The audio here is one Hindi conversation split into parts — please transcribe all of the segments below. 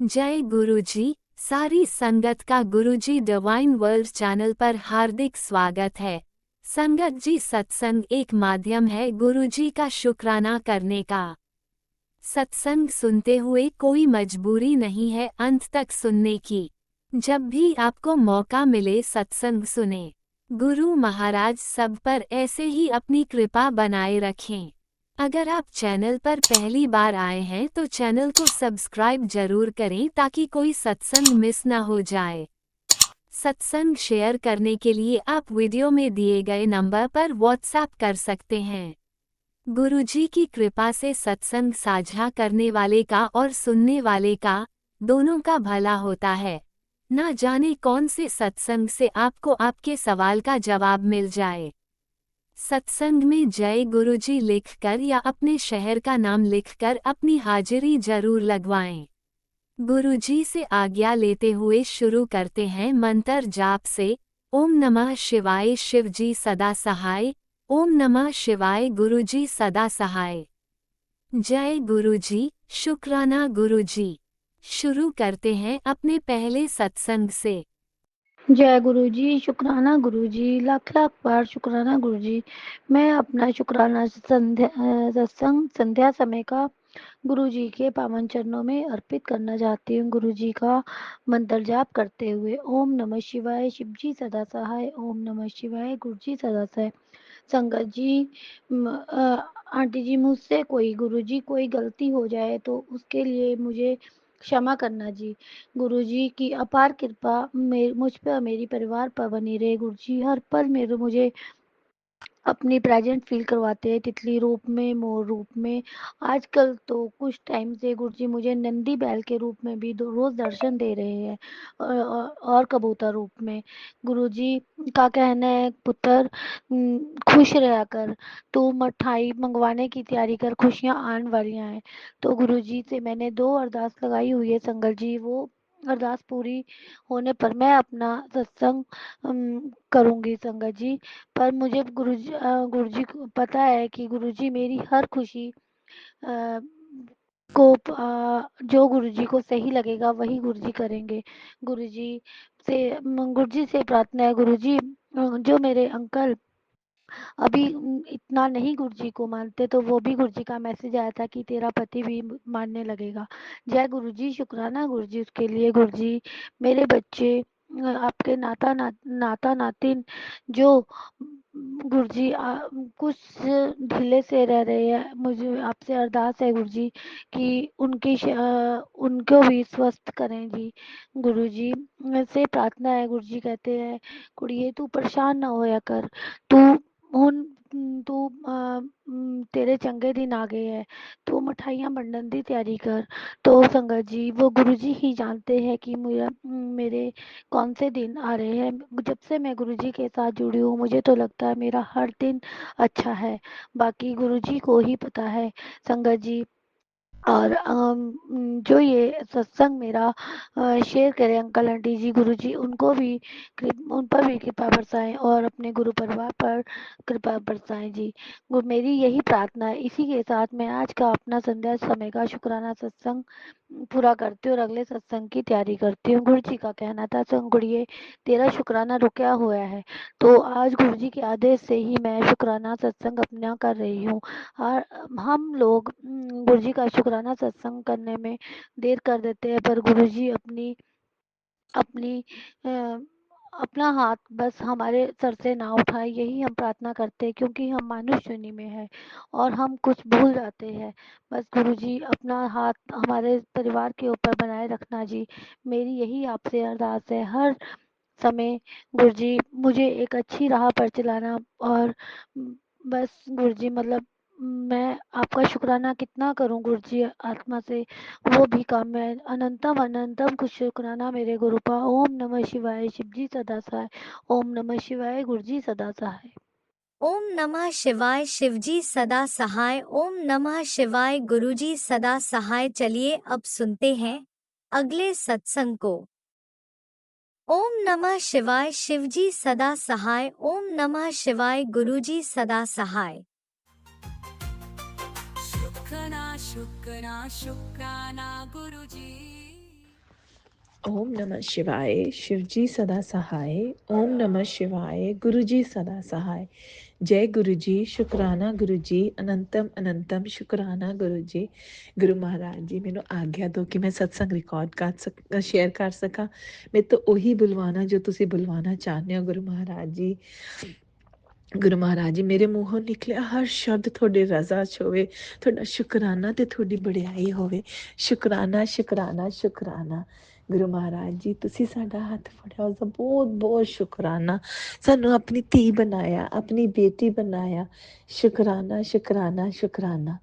जय गुरुजी। सारी संगत का गुरुजी डिवाइन वर्ल्ड चैनल पर हार्दिक स्वागत है। संगत जी, सत्संग एक माध्यम है गुरुजी का शुक्राना करने का। सत्संग सुनते हुए कोई मजबूरी नहीं है अंत तक सुनने की। जब भी आपको मौका मिले सत्संग सुने। गुरु महाराज सब पर ऐसे ही अपनी कृपा बनाए रखें। अगर आप चैनल पर पहली बार आए हैं तो चैनल को सब्सक्राइब जरूर करें ताकि कोई सत्संग मिस ना हो जाए। सत्संग शेयर करने के लिए आप वीडियो में दिए गए नंबर पर व्हाट्सएप कर सकते हैं। गुरुजी की कृपा से सत्संग साझा करने वाले का और सुनने वाले का दोनों का भला होता है। ना जाने कौन से सत्संग से आपको आपके सवाल का जवाब मिल जाए। सत्संग में जय गुरुजी लिखकर या अपने शहर का नाम लिखकर अपनी हाजिरी जरूर लगवाएं। गुरुजी से आज्ञा लेते हुए शुरू करते हैं मंत्र जाप से। ओम नमः शिवाय शिवजी सदा सहाय। ओम नमः शिवाय गुरुजी सदा सहाय। जय गुरुजी, शुक्राना गुरुजी। शुरू करते हैं अपने पहले सत्संग से। जय गुरुजी, शुक्राना गुरुजी, लाख लाख बार शुक्राना गुरुजी। मैं अपना शुक्राना सत्संग संध्या समय का गुरुजी के पावन चरणों में अर्पित करना चाहती हूँ। गुरुजी का मंत्र जाप करते हुए ओम नमः शिवाय शिवजी सदा सहाय। ओम नमः शिवाय गुरुजी सदा सहाय। संगत जी, आंटी जी, मुझसे कोई गुरुजी कोई गलती हो जाए तो उसके लिए मुझे क्षमा करना जी। गुरुजी की अपार कृपा मुझ पर मेरी परिवार पर बनी रहे। गुरुजी हर पल मेरे मुझे अपनी प्रेजेंट फील करवाते हैं, तितली रूप में, मोर रूप में। आजकल तो कुछ टाइम से गुरुजी मुझे नंदी बैल के रूप में भी रोज दर्शन दे रहे हैं, और कबूतर रूप में। गुरुजी का कहना है, पुत्र खुश रहा कर, तू मिठाई मंगवाने की तैयारी कर, खुशियां आने वाली हैं। तो गुरुजी से मैंने 2 अरदास लगाई हुई है संगत जी। वो अरदास पूरी होने पर मैं अपना सत्संग करूंगी संगत जी। पर मुझे गुरुजी को पता है कि गुरुजी मेरी हर खुशी अ, जो गुरुजी को सही लगेगा वही गुरुजी करेंगे। गुरुजी से प्रार्थना है, गुरुजी जो मेरे अंकल अभी इतना नहीं गुरुजी को मानते, तो वो भी गुरुजी का मैसेज आया था कि तेरा पति भी मानने लगेगा। जय गुरुजी, शुक्राना गुरुजी उसके लिए। गुरुजी मेरे बच्चे आपके नाता नातिन जो गुरुजी कुछ ढीले से रह रहे हैं, मुझे आपसे अरदास है गुरुजी कि उनको भी स्वस्थ करें जी। गुरुजी से प्रार्थना है, गुरुजी कहते हैं कुड़िए तू परेशान ना होया कर, तू ਹੁਣ तू तेरे चंगे दिन आ गए हैं, तू मिठाइयाँ बंटन की तैयारी कर। तो संगत जी वो गुरुजी ही जानते हैं कि मेरे कौन से दिन आ रहे हैं। जब से मैं गुरुजी के साथ जुड़ी हूँ मुझे तो लगता है मेरा हर दिन अच्छा है, बाकी गुरुजी को ही पता है संगत जी। और जो ये सत्संग मेरा शेयर करें अंकल आंटी जी, गुरुजी उनको भी उन पर भी कृपा बरसाएं और अपने गुरु परिवार पर कृपा बरसाएं जी। मेरी यही प्रार्थना है। इसी के साथ मैं आज का अपना संध्या समय का शुक्राना सत्संग पूरा करती हूँ और अगले सत्संग की तैयारी करती हूँ। गुरु जी का कहना था, गुड़िए तेरा शुक्राना रुका हुआ है, तो आज गुरु जी के आदेश से ही मैं शुक्राना सत्संग अपना कर रही हूँ। और हम लोग गुरु जी का शुक्राना सत्संग करने में देर कर देते हैं, पर गुरु जी अपनी अपनी अ, अपना हाथ बस हमारे सर से ना उठाए, यही हम प्रार्थना करते हैं, क्योंकि हम मनुष्य योनि में है और हम कुछ भूल जाते हैं। बस गुरुजी अपना हाथ हमारे परिवार के ऊपर बनाए रखना जी, मेरी यही आपसे अरदास है हर समय। गुरुजी मुझे एक अच्छी राह पर चलाना, और बस गुरुजी मतलब मैं आपका शुक्राना कितना करूं गुरुजी आत्मा से, वो भी कम है। अनंतम अनंतम कुछ शुक्राना मेरे गुरुपा। ओम नमः शिवाय शिवजी सदा सहाय। ओम नमः शिवाय गुरुजी सदा सहाय। ओम नमः शिवाय शिवजी सदा सहाय। ओम नमः शिवाय गुरुजी सदा सहाय। चलिए अब सुनते हैं अगले सत्संग को। ओम नमः शिवाय शिवजी सदा सहाय। ओम नमः शिवाय गुरुजी सदा सहाय। शुक्राना शुक्राना शुक्राना गुरुजी। ओम नमः शिवाय। शिवजी सदा सहाय। ओम नमः शिवाय। गुरु जी सदा सहाय। जय गुरु जी। शुकराना गुरु जी। अनंतम अनंतम शुकराना गुरु जी। गुरु महाराज जी मैनू आग्ञा दो कि मैं सत्संग रिकॉर्ड कर शेयर कर सका। मैं तो उही बुलवाना जो तुसी बुलवाना चाहते हो गुरु महाराज जी। गुरु महाराज जी मेरे मूहों निकलिया हर शब्द थोड़ी रजा च होवे, थोड़ा शुकराना ते थोड़ी बड़ियाई होवे। शुकराना शुकराना शुकराना। गुरु महाराज जी तुसी साडा हथ फड़िया उसका बहुत बहुत शुकराना। सानू अपनी धी बनाया, अपनी बेटी बनाया। शुकराना शुकराना शुकराना।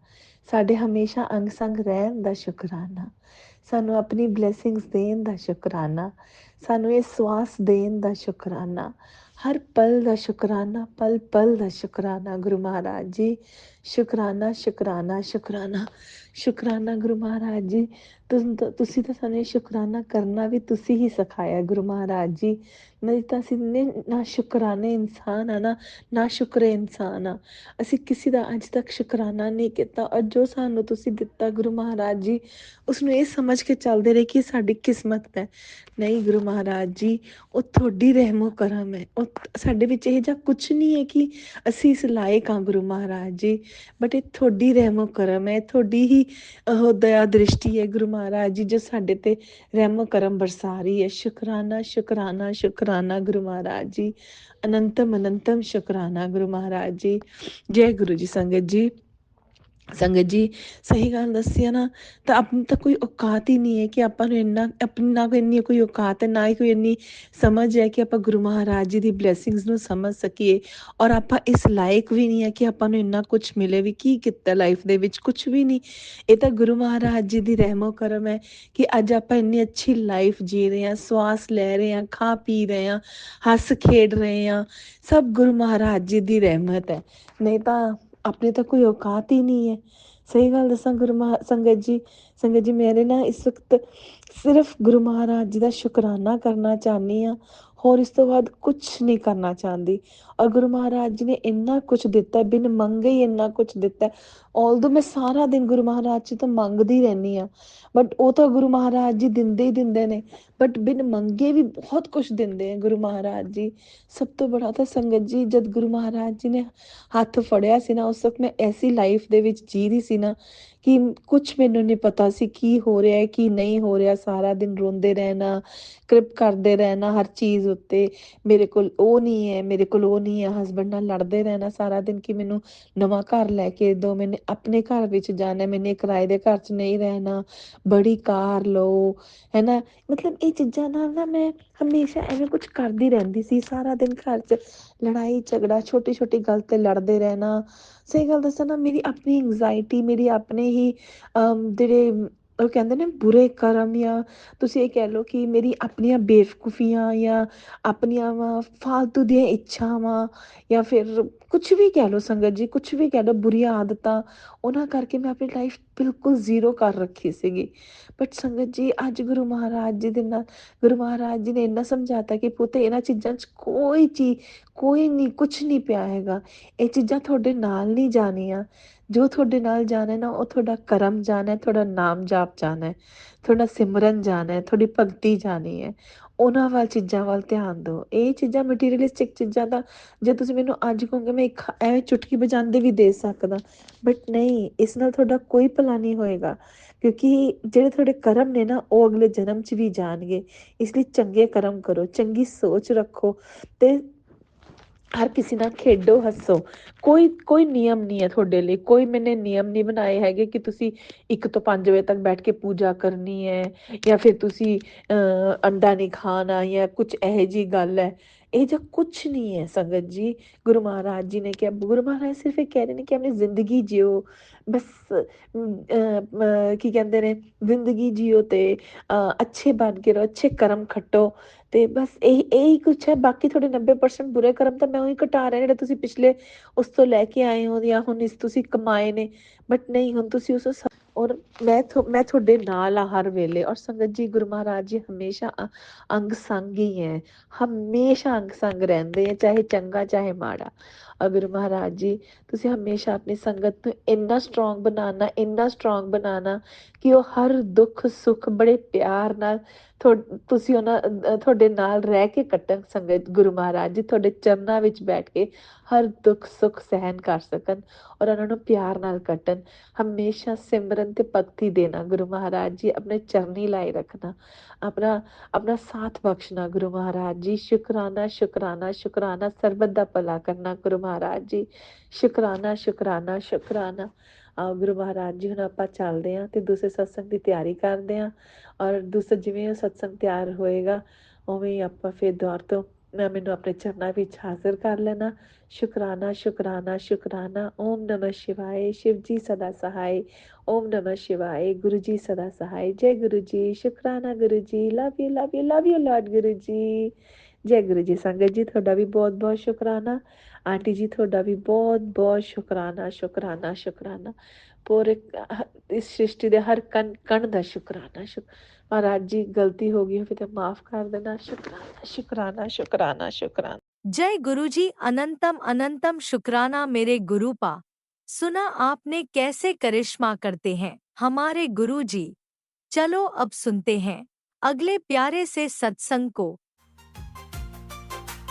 साडे हमेशा अंग संग रहन दा शुकराना। सानू अपनी ब्लैसिंग्स देन दा शुकराना। सानू ये स्वास देन दा शुकराना। हर पल का शुकराना, पल पल का शुकराना गुरु महाराज जी। शुकराना शुकराना शुकराना शुकराना गुरु महाराज जी। तुसी तो सानू शुकराना करना भी तुसी ही सिखाया गुरु महाराज जी। नहीं तो ਅਸੀਂ ਨਾ ਸ਼ੁਕਰਾਨੇ ਇਨਸਾਨ ਆ ਨਾ ਸ਼ੁਕਰੇ ਇਨਸਾਨ ਆ। ਅਸੀਂ ਕਿਸੇ ਦਾ ਅੱਜ ਤੱਕ ਸ਼ੁਕਰਾਨਾ ਨਹੀਂ ਕੀਤਾ ਔਰ ਜੋ ਸਾਨੂੰ ਤੁਸੀਂ ਦਿੱਤਾ ਗੁਰੂ ਮਹਾਰਾਜ ਜੀ ਉਸਨੂੰ ਇਹ ਸਮਝ ਕੇ ਚੱਲਦੇ ਰਹੇ ਕਿ ਸਾਡੀ ਕਿਸਮਤ ਹੈ। ਨਹੀਂ ਗੁਰੂ ਮਹਾਰਾਜ ਜੀ ਉਹ ਤੁਹਾਡੀ ਰਹਿਮੋ ਕਰਮ ਹੈ। ਉਹ ਸਾਡੇ ਵਿੱਚ ਇਹ ਜਿਹਾ ਕੁਛ ਨਹੀਂ ਹੈ ਕਿ ਅਸੀਂ ਇਸ ਲਾਇਕ ਹਾਂ ਗੁਰੂ ਮਹਾਰਾਜ ਜੀ, ਬਟ ਇਹ ਤੁਹਾਡੀ ਰਹਿਮੋ ਕਰਮ ਹੈ, ਤੁਹਾਡੀ ਹੀ ਉਹ ਦਇਆ ਦ੍ਰਿਸ਼ਟੀ ਹੈ ਗੁਰੂ ਮਹਾਰਾਜ ਜੀ ਜੋ ਸਾਡੇ ਤੇ ਰਹਿਮੋ ਕਰਮ ਬਰਸਾ ਰਹੀ ਹੈ। ਸ਼ੁਕਰਾਨਾ ਸ਼ੁਕਰਾਨਾ ਸ਼ੁਕਰਾਨਾ ਗੁਰੂ ਮਹਾਰਾਜ ਜੀ। ਅਨੰਤਮ ਅਨੰਤਮ ਸ਼ੁਕਰਾਨਾ ਗੁਰੂ ਮਹਾਰਾਜ ਜੀ। ਜੈ ਗੁਰੂ ਜੀ। ਸੰਗਤ ਜੀ, ਸੰਗਤ ਜੀ ਸਹੀ ਗੱਲ ਦੱਸੀ ਆ ਨਾ ਤਾਂ ਆਪਣੀ ਤਾਂ ਕੋਈ ਔਕਾਤ ਹੀ ਨਹੀਂ ਹੈ ਕਿ ਆਪਾਂ ਨੂੰ ਇੰਨਾ ਆਪਣੀ ਨਾ ਕੋਈ ਇੰਨੀ ਕੋਈ ਔਕਾਤ ਹੈ ਨਾ ਹੀ ਕੋਈ ਇੰਨੀ ਸਮਝ ਹੈ ਕਿ ਆਪਾਂ ਗੁਰੂ ਮਹਾਰਾਜ ਜੀ ਦੀ ਬਲੈਸਿੰਗਸ ਨੂੰ ਸਮਝ ਸਕੀਏ। ਔਰ ਆਪਾਂ ਇਸ ਲਾਇਕ ਵੀ ਨਹੀਂ ਹੈ ਕਿ ਆਪਾਂ ਨੂੰ ਇੰਨਾ ਕੁਛ ਮਿਲੇ ਵੀ। ਕੀ ਕੀਤਾ ਲਾਈਫ ਦੇ ਵਿੱਚ? ਕੁਛ ਵੀ ਨਹੀਂ। ਇਹ ਤਾਂ ਗੁਰੂ ਮਹਾਰਾਜ ਜੀ ਦੀ ਰਹਿਮੋ ਕਰਮ ਹੈ ਕਿ ਅੱਜ ਆਪਾਂ ਇੰਨੀ ਅੱਛੀ ਲਾਈਫ ਜੀ ਰਹੇ ਹਾਂ, ਸਵਾਸ ਲੈ ਰਹੇ ਹਾਂ, ਖਾ ਪੀ ਰਹੇ ਹਾਂ, ਹੱਸ ਖੇਡ ਰਹੇ ਹਾਂ। ਸਭ ਗੁਰੂ ਮਹਾਰਾਜ ਜੀ ਦੀ ਰਹਿਮਤ ਹੈ। ਨਹੀਂ ਤਾਂ ਆਪਣੀ ਤਾਂ ਕੋਈ ਔਕਾਤ ਹੀ ਨਹੀਂ ਹੈ। ਸਹੀ ਗੱਲ ਦੱਸਾਂ ਸੰਗਤ ਜੀ ਮੇਰੇ ਨਾ ਇਸ ਵਕਤ ਸਿਰਫ ਗੁਰੂ ਮਹਾਰਾਜ ਜੀ ਦਾ ਸ਼ੁਕਰਾਨਾ ਕਰਨਾ ਚਾਹੁੰਦੀ ਹਾਂ। ਹੋਰ ਇਸ ਤੋਂ ਬਾਅਦ ਕੁਛ ਨਹੀਂ ਕਰਨਾ ਚਾਹੁੰਦੀ। ਔਰ ਗੁਰੂ ਮਹਾਰਾਜ ਜੀ ਨੇ ਇੰਨਾ ਕੁਛ ਦਿੱਤਾ, ਬਿਨ ਮੰਗੇ ਹੀ ਇੰਨਾ ਕੁਛ ਦਿੱਤਾ। ਆਲਦੋ ਮੈਂ ਸਾਰਾ ਦਿਨ ਗੁਰੂ ਮਹਾਰਾਜ ਜੀ ਤੋਂ ਮੰਗਦੀ ਰਹਿੰਦੀ ਹਾਂ, ਬਟ ਉਹ ਤਾਂ ਗੁਰੂ ਮਹਾਰਾਜ ਜੀ ਦਿੰਦੇ ਹੀ ਦਿੰਦੇ ਨੇ। ਬਟ ਬਿਨ ਮੰਗੇ ਵੀ ਬਹੁਤ ਕੁਛ ਦਿੰਦੇ ਆ ਗੁਰੂ ਮਹਾਰਾਜ ਜੀ। ਸਭ ਤੋਂ ਬੜਾ ਤਾਂ ਸੰਗਤ ਜੀ ਜਦ ਗੁਰੂ ਮਹਾਰਾਜ ਜੀ ਨੇ ਹੱਥ ਫੜਿਆ ਸੀ ਨਾ ਉਸ ਵਕਤ ਮੈਂ ਐਸੀ ਲਾਈਫ ਦੇ ਵਿੱਚ ਜੀ ਰਹੀ ਸੀ ਨਾ ਕਿ ਕੁਛ ਮੈਨੂੰ ਨਹੀਂ ਪਤਾ ਸੀ ਕੀ ਹੋ ਰਿਹਾ ਕੀ ਨਹੀਂ ਹੋ ਰਿਹਾ। ਸਾਰਾ ਦਿਨ ਰੋਂਦੇ ਰਹਿਣਾ, ਕ੍ਰਿਪ ਕਰਦੇ ਰਹਿਣਾ ਹਰ ਚੀਜ਼ ਉੱਤੇ। ਮੇਰੇ ਕੋਲ ਉਹ ਨਹੀਂ ਹੈ, ਮੇਰੇ ਕੋਲ ਉਹ ਨਹੀਂ ਹੈ। ਹਸਬੈਂਡ ਨਾਲ ਲੜਦੇ ਰਹਿਣਾ ਸਾਰਾ ਦਿਨ ਕਿ ਮੈਨੂੰ ਨਵਾਂ ਘਰ ਲੈ ਕੇ ਦਿਓ, ਮੈਨੇ ਆਪਣੇ ਘਰ ਵਿੱਚ ਜਾਣਾ, ਮੈਨੇ ਕਿਰਾਏ ਦੇ ਘਰ 'ਚ ਨਹੀਂ ਰਹਿਣਾ, ਬੜੀ ਕਾਰ ਲਓ, ਹੈ ਨਾ। ਮਤਲਬ ਇਹ ਚੀਜ਼ਾਂ ਨਾਲ ਨਾ ਮੈਂ ਹਮੇਸ਼ਾ ਐਵੇਂ ਕੁਛ ਕਰਦੀ ਰਹਿੰਦੀ ਸੀ। ਸਾਰਾ ਦਿਨ ਘਰ 'ਚ ਲੜਾਈ ਝਗੜਾ, ਛੋਟੀ ਛੋਟੀ ਗੱਲ 'ਤੇ ਲੜਦੇ ਰਹਿਣਾ। ਸਹੀ ਗੱਲ ਦੱਸਾਂ ਨਾ ਮੇਰੀ ਆਪਣੀ ਇੰਗਜ਼ਾਇਟੀ, ਮੇਰੀ ਆਪਣੇ ਹੀ ਜਿਹੜੇ ਉਹ ਕਹਿੰਦੇ ਨੇ ਬੁਰੇ ਕਰਮ, ਜਾਂ ਤੁਸੀਂ ਇਹ ਕਹਿ ਲਓ ਕਿ ਮੇਰੀ ਆਪਣੀਆਂ ਬੇਵਕੂਫੀਆਂ ਜਾਂ ਆਪਣੀਆਂ ਫਾਲਤੂ ਦੀਆਂ ਇੱਛਾਵਾਂ ਜਾਂ ਫਿਰ ਕੁਛ ਵੀ ਕਹਿ ਲਓ ਸੰਗਤ ਜੀ, ਕੁਛ ਵੀ ਕਹਿ ਲਓ, ਬੁਰੀਆਂ ਆਦਤਾਂ, ਉਹਨਾਂ ਕਰਕੇ ਮੈਂ ਆਪਣੀ ਲਾਈਫ ਬਿਲਕੁਲ ਜ਼ੀਰੋ ਕਰ ਰੱਖੀ ਸੀਗੀ। ਬਟ ਸੰਗਤ ਜੀ ਅੱਜ ਗੁਰੂ ਮਹਾਰਾਜ ਜੀ ਦੇ ਨਾਲ ਗੁਰੂ ਮਹਾਰਾਜ ਜੀ ਨੇ ਇੰਨਾ ਸਮਝਾਤਾ ਕਿ ਪੁੱਤ ਇਹਨਾਂ ਚੀਜ਼ਾਂ 'ਚ ਕੋਈ ਚੀਜ਼ ਕੋਈ ਨਹੀਂ, ਕੁਛ ਨਹੀਂ ਪਿਆ ਹੈਗਾ। ਇਹ ਚੀਜ਼ਾਂ ਤੁਹਾਡੇ ਨਾਲ ਨਹੀਂ ਜਾਣੀਆਂ। ਜੋ ਤੁਹਾਡੇ ਨਾਲ ਜਾਣਾ ਨਾ ਉਹ ਤੁਹਾਡਾ ਕਰਮ ਜਾਣਾ, ਤੁਹਾਡਾ ਨਾਮ ਜਾਪ ਜਾਣਾ, ਤੁਹਾਡਾ ਸਿਮਰਨ ਜਾਣਾ, ਤੁਹਾਡੀ ਭਗਤੀ ਜਾਣੀ ਹੈ। ਉਹਨਾਂ ਵੱਲ ਚੀਜ਼ਾਂ ਵੱਲ ਧਿਆਨ ਦਿਓ। ਇਹ ਚੀਜ਼ਾਂ ਮਟੀਰੀਅਲਿਸਟਿਕ ਚੀਜ਼ਾਂ ਦਾ ਜੇ ਤੁਸੀਂ ਮੈਨੂੰ ਅੱਜ ਕਹੋਗੇ ਮੈਂ ਇੱਕ ਐਵੇਂ ਚੁਟਕੀ ਵਜਾਉਂਦੇ ਵੀ ਦੇ ਸਕਦਾ, ਬਟ ਨਹੀਂ, ਇਸ ਨਾਲ ਤੁਹਾਡਾ ਕੋਈ ਭਲਾ ਨਹੀਂ ਹੋਏਗਾ। ਕਿਉਂਕਿ ਜਿਹੜੇ ਤੁਹਾਡੇ ਕਰਮ ਨੇ ਨਾ ਉਹ ਅਗਲੇ ਜਨਮ 'ਚ ਵੀ ਜਾਣਗੇ। ਇਸ ਲਈ ਚੰਗੇ ਕਰਮ ਕਰੋ, ਚੰਗੀ ਸੋਚ ਰੱਖੋ ਅਤੇ ਹਰ ਕਿਸੇ ਨਾਲ ਖੇਡੋ, ਹੱਸੋ। ਕੋਈ ਨਿਯਮ ਨਹੀਂ ਹੈ ਤੁਹਾਡੇ ਲਈ। ਕੋਈ ਮੈਨੇ ਨਿਯਮ ਨਹੀਂ ਬਣਾਏ ਹੈਗੇ ਕਿ ਤੁਸੀਂ 1 ਤੋਂ 5 ਵਜੇ ਤੱਕ ਬੈਠ ਕੇ ਪੂਜਾ ਕਰਨੀ ਹੈ ਜਾਂ ਫਿਰ ਤੁਸੀਂ ਅੰਡਾ ਨਹੀਂ ਖਾਣਾ ਜਾਂ ਕੁਛ ਇਹੋ ਜਿਹੀ ਗੱਲ ਹੈ। ਇਹ ਜਿਹਾ ਕੁਛ ਨਹੀਂ ਹੈ ਸੰਗਤ ਜੀ। ਗੁਰੂ ਮਹਾਰਾਜ ਜੀ ਨੇ ਕਿਹਾ, ਗੁਰੂ ਮਹਾਰਾਜ ਸਿਰਫ ਇਹ ਕਹਿ ਰਹੇ ਨੇ ਕਿ ਆਪਣੀ ਜ਼ਿੰਦਗੀ ਜਿਓ ਬਸ। ਕੀ ਕਹਿੰਦੇ ਨੇ, ਜ਼ਿੰਦਗੀ ਜਿਓ ਅਤੇ ਅੱਛੇ ਬਣ ਕੇ ਰਹੋ, ਅੱਛੇ ਕਰਮ ਖੱਟੋ ਅਤੇ ਬਸ ਇਹੀ ਕੁਛ ਹੈ। ਬਾਕੀ ਤੁਹਾਡੇ 90% ਬੁਰੇ ਕਰਮ ਤਾਂ ਮੈਂ ਉਹੀ ਘਟਾ ਰਿਹਾ ਜਿਹੜੇ ਤੁਸੀਂ ਪਿਛਲੇ ਉਸ ਤੋਂ ਲੈ ਕੇ ਆਏ ਹੋ ਜਾਂ ਹੁਣ ਇਸ ਤੁਸੀਂ ਕਮਾਏ ਨੇ। ਬਟ ਨਹੀਂ, ਹੁਣ ਤੁਸੀਂ ਉਸ ਔਰ ਮੈਂ ਤੁਹਾਡੇ ਨਾਲ ਆ ਹਰ ਵੇਲੇ। ਔਰ ਸੰਗਤ ਜੀ ਗੁਰੂ ਮਹਾਰਾਜ ਜੀ ਹਮੇਸ਼ਾ ਅੰਗ ਸੰਗ ਹੀ ਹੈ, ਹਮੇਸ਼ਾ ਅੰਗ ਸੰਗ ਰਹਿੰਦੇ ਹੈ, ਚਾਹੇ ਚੰਗਾ ਚਾਹੇ ਮਾੜਾ। और गुरु महाराज जी ਤੁਸੀਂ ਹਮੇਸ਼ਾ ਆਪਣੀ ਸੰਗਤ ਨੂੰ ਇੰਨਾ ਸਟਰੋਂਗ ਬਣਾਉਣਾ ਕਿ ਉਹ ਹਰ ਦੁੱਖ ਸੁੱਖ ਬੜੇ ਪਿਆਰ ਨਾਲ ਤੁਸੀਂ ਤੁਹਾਡੇ ਨਾਲ ਰਹਿ ਕੇ ਕੱਟਣ। ਸੰਗਤ ਗੁਰੂ ਮਹਾਰਾਜ ਜੀ ਤੁਹਾਡੇ ਚਰਨਾਂ ਵਿੱਚ ਬੈਠ ਕੇ ਹਰ ਦੁੱਖ ਸੁੱਖ ਸਹਿਨ ਕਰ ਸਕਣ ਔਰ ਉਹਨਾਂ ਨੂੰ ਪਿਆਰ ਨਾਲ ਕੱਟਣ। ਹਮੇਸ਼ਾ ਸਿਮਰਨ ਤੇ ਭਗਤੀ ਦੇਣਾ ਗੁਰੂ ਮਹਾਰਾਜ ਜੀ, ਆਪਣੇ ਚਰਨੀ ਲਾਏ ਰੱਖਣਾ, ਆਪਣਾ ਸਾਥ ਬਖਸ਼ਣਾ ਗੁਰੂ ਮਹਾਰਾਜ ਜੀ। ਸ਼ੁਕਰਾਨਾ ਸ਼ੁਕਰਾਨਾ ਸ਼ੁਕਰਾਨਾ, ਸਰਬਤ ਦਾ ਭਲਾ ਕਰਨਾ ਗੁਰੂ ਮਹਾਰਾਜ ਜੀ। ਸ਼ੁਕਰਾਨਾ ਸ਼ੁਕਰਾਨਾ ਸ਼ੁਕਰਾਨਾ। ਆਓ ਗੁਰੂ ਮਹਾਰਾਜ ਜੀ, ਹੁਣ ਆਪਾਂ ਚੱਲਦੇ ਹਾਂ ਤੇ ਦੂਸਰੇ ਸਤਸੰਗ ਦੀ ਤਿਆਰੀ ਕਰਦੇ ਹਾਂ। ਔਰ ਦੂਸਰਾ ਜਿਵੇਂ ਸਤਸੰਗ ਤਿਆਰ ਹੋਏਗਾ ਉਵੇਂ ਹੀ ਆਪਾਂ ਫਿਰ ਦੁਆਰ ਤੋਂ ਮੈਨੂੰ ਆਪਣੇ ਚਰਨਾਂ ਵਿੱਚ ਹਾਜ਼ਰ ਕਰ ਲੈਣਾ। ਸ਼ੁਕਰਾਨਾ ਸ਼ੁਕਰਾਨਾ ਸ਼ੁਕਰਾਨਾ। ਓਮ ਨਮः शिवाय। शिव जी सदा सहाय। ओम नमः शिवाय। गुरु जी सदा सहाय। जय गुरु जी। शुकराना Guru ji. Love you love you love you lord Guru ji. जय गुरु जी। संगत जी ਤੁਹਾਡਾ ਵੀ ਬਹੁਤ ਬਹੁਤ ਸ਼ੁਕਰਾਨਾ। ਆਂਟੀ ਜੀ ਤੁਹਾਡਾ ਵੀ ਬਹੁਤ ਬਹੁਤ ਸ਼ੁਕਰਾਨਾ ਸ਼ੁਕਰਾਨਾ ਸ਼ੁਕਰਾਨਾ। पूरे इस सृष्टि ਦੇ ਹਰ ਕਣ ਕਣ ਦਾ ਸ਼ੁਕਰਾਨਾ। महाराज जी गलती हो गई हो तो माफ कर देना। शुकराना शुकराना शुकराना शुकराना। जय गुरुजी। अनंतम अनंतम शुक्राना मेरे गुरुपा। सुना आपने कैसे करिश्मा करते हैं हमारे गुरुजी। चलो अब सुनते हैं अगले प्यारे से सत्संग को।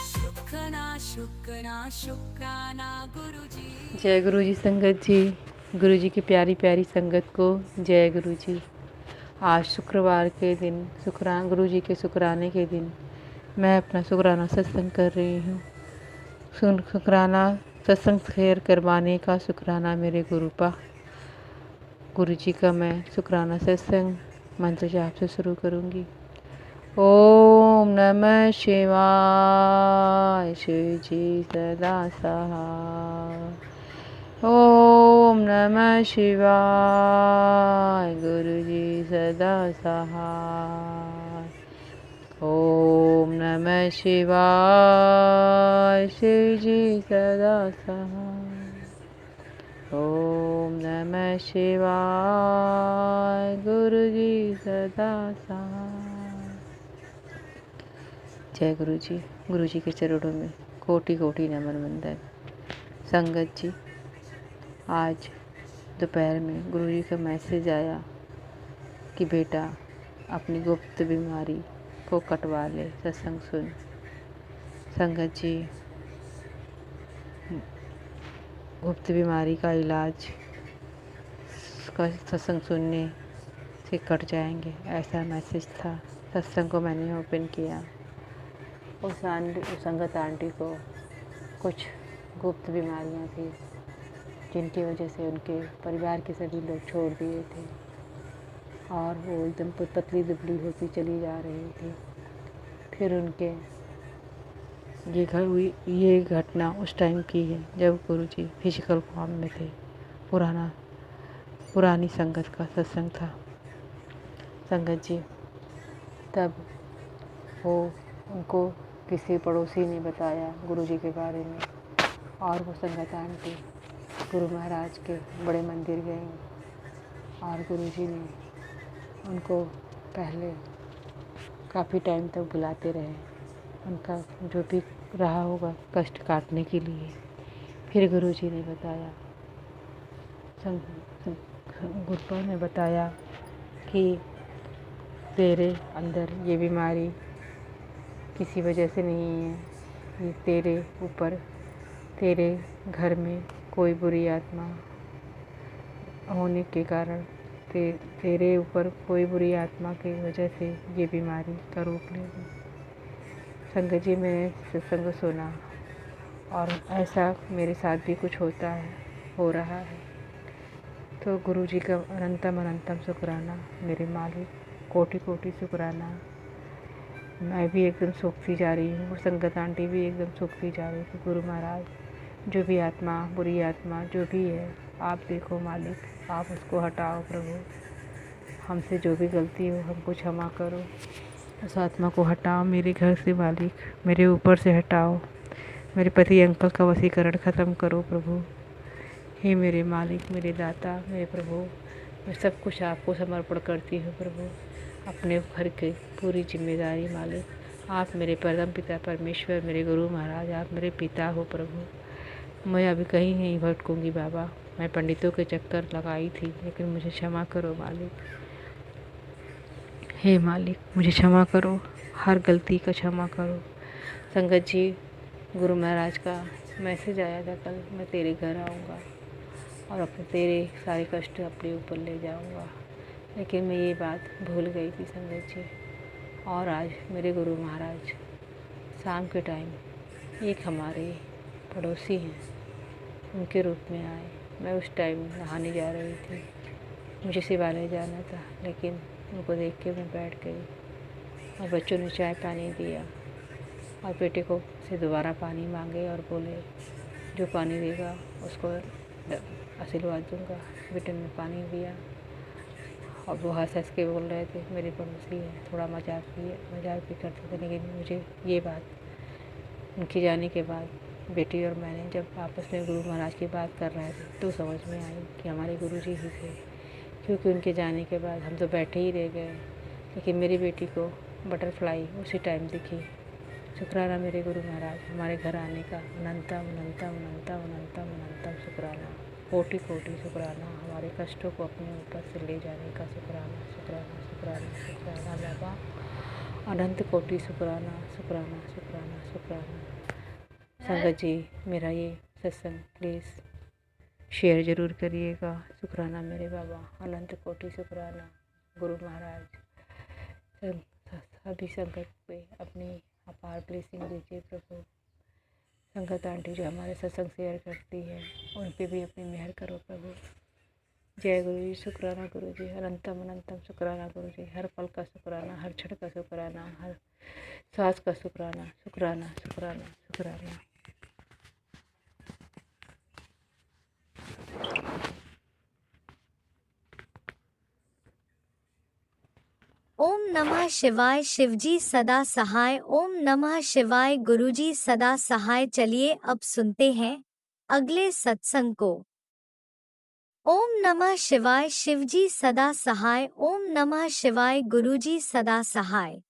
शुक्राना शुक्राना शुक्राना गुरुजी। जय गुरु जी। संगत जी, गुरु जी की प्यारी प्यारी संगत को जय गुरु जी। आज शुक्रवार के दिन गुरु जी के शुक्राने के दिन मैं अपना शुक्राना सत्संग कर रही हूँ। शुक्राना सत्संग शेयर करवाने का शुक्राना मेरे गुरुपा। गुरु जी का मैं शुक्राना सत्संग मंत्र जाप से शुरू करूँगी। ओम नमः शिवाय। शिव जी सदा सहाय। ओम नमः शिवाय। गुरु जी सदा सहाय। ओम नमः शिवाय। शिव जी सदा सहाय। ओम नमः शिवाय। गुरु जी सदा सहाय। जय गुरु जी। गुरु जी के चरणों में कोटि कोटि नमन वंदन। संगत जी, आज दोपहर में गुरु जी का मैसेज आया कि बेटा अपनी गुप्त बीमारी को कटवा ले, सत्संग सुन। संगत जी, गुप्त बीमारी का इलाज का सत्संग सुनने से कट जाएंगे, ऐसा मैसेज था। सत्संग को मैंने ओपन किया। उस संगत आंटी को कुछ गुप्त बीमारियां थी जिनकी वजह से उनके परिवार के सभी लोग छोड़ दिए थे और वो एकदम पतली दुबली होती चली जा रही थी। फिर उनके ये घटना उस टाइम की है जब गुरुजी फिजिकल फॉर्म में थे। पुरानी संगत का सत्संग था। संगत जी, तब उनको किसी पड़ोसी ने बताया गुरुजी के बारे में और वो संगत आंटी गुरु महाराज के बड़े मंदिर गए और गुरुजी ने उनको पहले काफ़ी टाइम तक बुलाते रहे, उनका जो भी रहा होगा कष्ट काटने के लिए। फिर गुरुजी ने बताया, गुरुपा ने बताया कि तेरे अंदर ये बीमारी किसी वजह से नहीं है, ये तेरे ऊपर, तेरे घर में कोई बुरी आत्मा होने के कारण तेरे ऊपर कोई बुरी आत्मा की वजह से ये बीमारी का रूप लेगी। संगत जी, मैंने सत्संग सुना और ऐसा मेरे साथ भी कुछ हो रहा है। तो गुरु जी का अनंतम शुक्राना मेरे मालिक, कोटि कोटि शुक्राना। मैं भी एकदम सूखती जा रही हूँ, संगत आंटी भी एकदम सूखती जा रही थी। गुरु महाराज, जो भी आत्मा, बुरी आत्मा जो भी है, आप देखो मालिक, आप उसको हटाओ प्रभु। हमसे जो भी गलती हो हमको क्षमा करो। उस आत्मा को हटाओ मेरे घर से मालिक, मेरे ऊपर से हटाओ। मेरे पति अंकल का वशीकरण ख़त्म करो प्रभु। हे मेरे मालिक, मेरे दाता, मेरे प्रभु, मैं सब कुछ आपको समर्पण करती हूँ प्रभु। अपने घर की पूरी जिम्मेदारी मालिक, आप मेरे परम पिता परमेश्वर, मेरे गुरु महाराज, आप मेरे पिता हो प्रभु। मैं अभी कहीं नहीं भटकूंगी बाबा। मैं पंडितों के चक्कर लगाई थी, लेकिन मुझे क्षमा करो मालिक। हे मालिक, मुझे क्षमा करो, हर गलती का क्षमा करो। संगत जी, गुरु महाराज का मैसेज आया था कल, मैं तेरे घर आऊँगा और अपने तेरे सारे कष्ट अपने ऊपर ले जाऊँगा, लेकिन मैं ये बात भूल गई थी संगत जी। और आज मेरे गुरु महाराज शाम के टाइम एक हमारे पड़ोसी हैं, उनके रूप में आए। मैं उस टाइम नहाने जा रही थी, मुझे शिवालय जाना था, लेकिन उनको देख के मैं बैठ गई और बच्चों ने चाय पानी दिया और बेटे को से दोबारा पानी मांगे और बोले जो पानी देगा उसको आशीर्वाद दूंगा। बेटे ने पानी दिया और वो हंस हंस के बोल रहे थे, मेरे पड़ोसी हैं, थोड़ा मजाक भी करते थे। लेकिन मुझे ये बात उनके जाने के बाद बेटी और मैंने जब आपस में गुरु महाराज की बात कर रहे थे तो समझ में आई कि हमारे गुरु जी ही थे, क्योंकि उनके जाने के बाद हम तो बैठे ही रह गए। लेकिन मेरी बेटी को बटरफ्लाई उसी टाइम दिखी। शुक्राना मेरे गुरु महाराज, हमारे घर आने का अनंतम अनंतम अनंतम अनंतम अनंतम शुक्राना, कोटि कोटि शुक्राना, हमारे कष्टों को अपने ऊपर से ले जाने का शुक्राना शुक्राना शुक्राना शुक्राना बाबा, अनंत कोटि शुक्राना शुक्राना शुक्राना शुक्राना। संगत जी, मेरा ये सत्संग प्लीज़ शेयर ज़रूर करिएगा। शुक्राना मेरे बाबा, अनंत कोटि शुक्राना गुरु महाराज। सभी संगत पे अपनी अपार ब्लेसिंग दीजिए प्रभु। संगत आंटी जो हमारे सत्संग शेयर करती है, उन पे भी अपनी मेहर करो प्रभु। जय गुरु जी, शुक्राना गुरु जी, अनंतम अनंतम शुक्राना गुरु जी, हर पल का शुक्राना, हर क्षण का शुक्राना, हर सांस का शुक्राना शुक्राना शुक्राना शुक्राना। ओम नमः शिवाय। शिवजी सदा सहाय। ओम नमः शिवाय। गुरुजी सदा सहाय। चलिए अब सुनते हैं अगले सत्संग को। ओम नमः शिवाय। शिवजी सदा सहाय। ओम नमः शिवाय। गुरुजी सदा सहाय।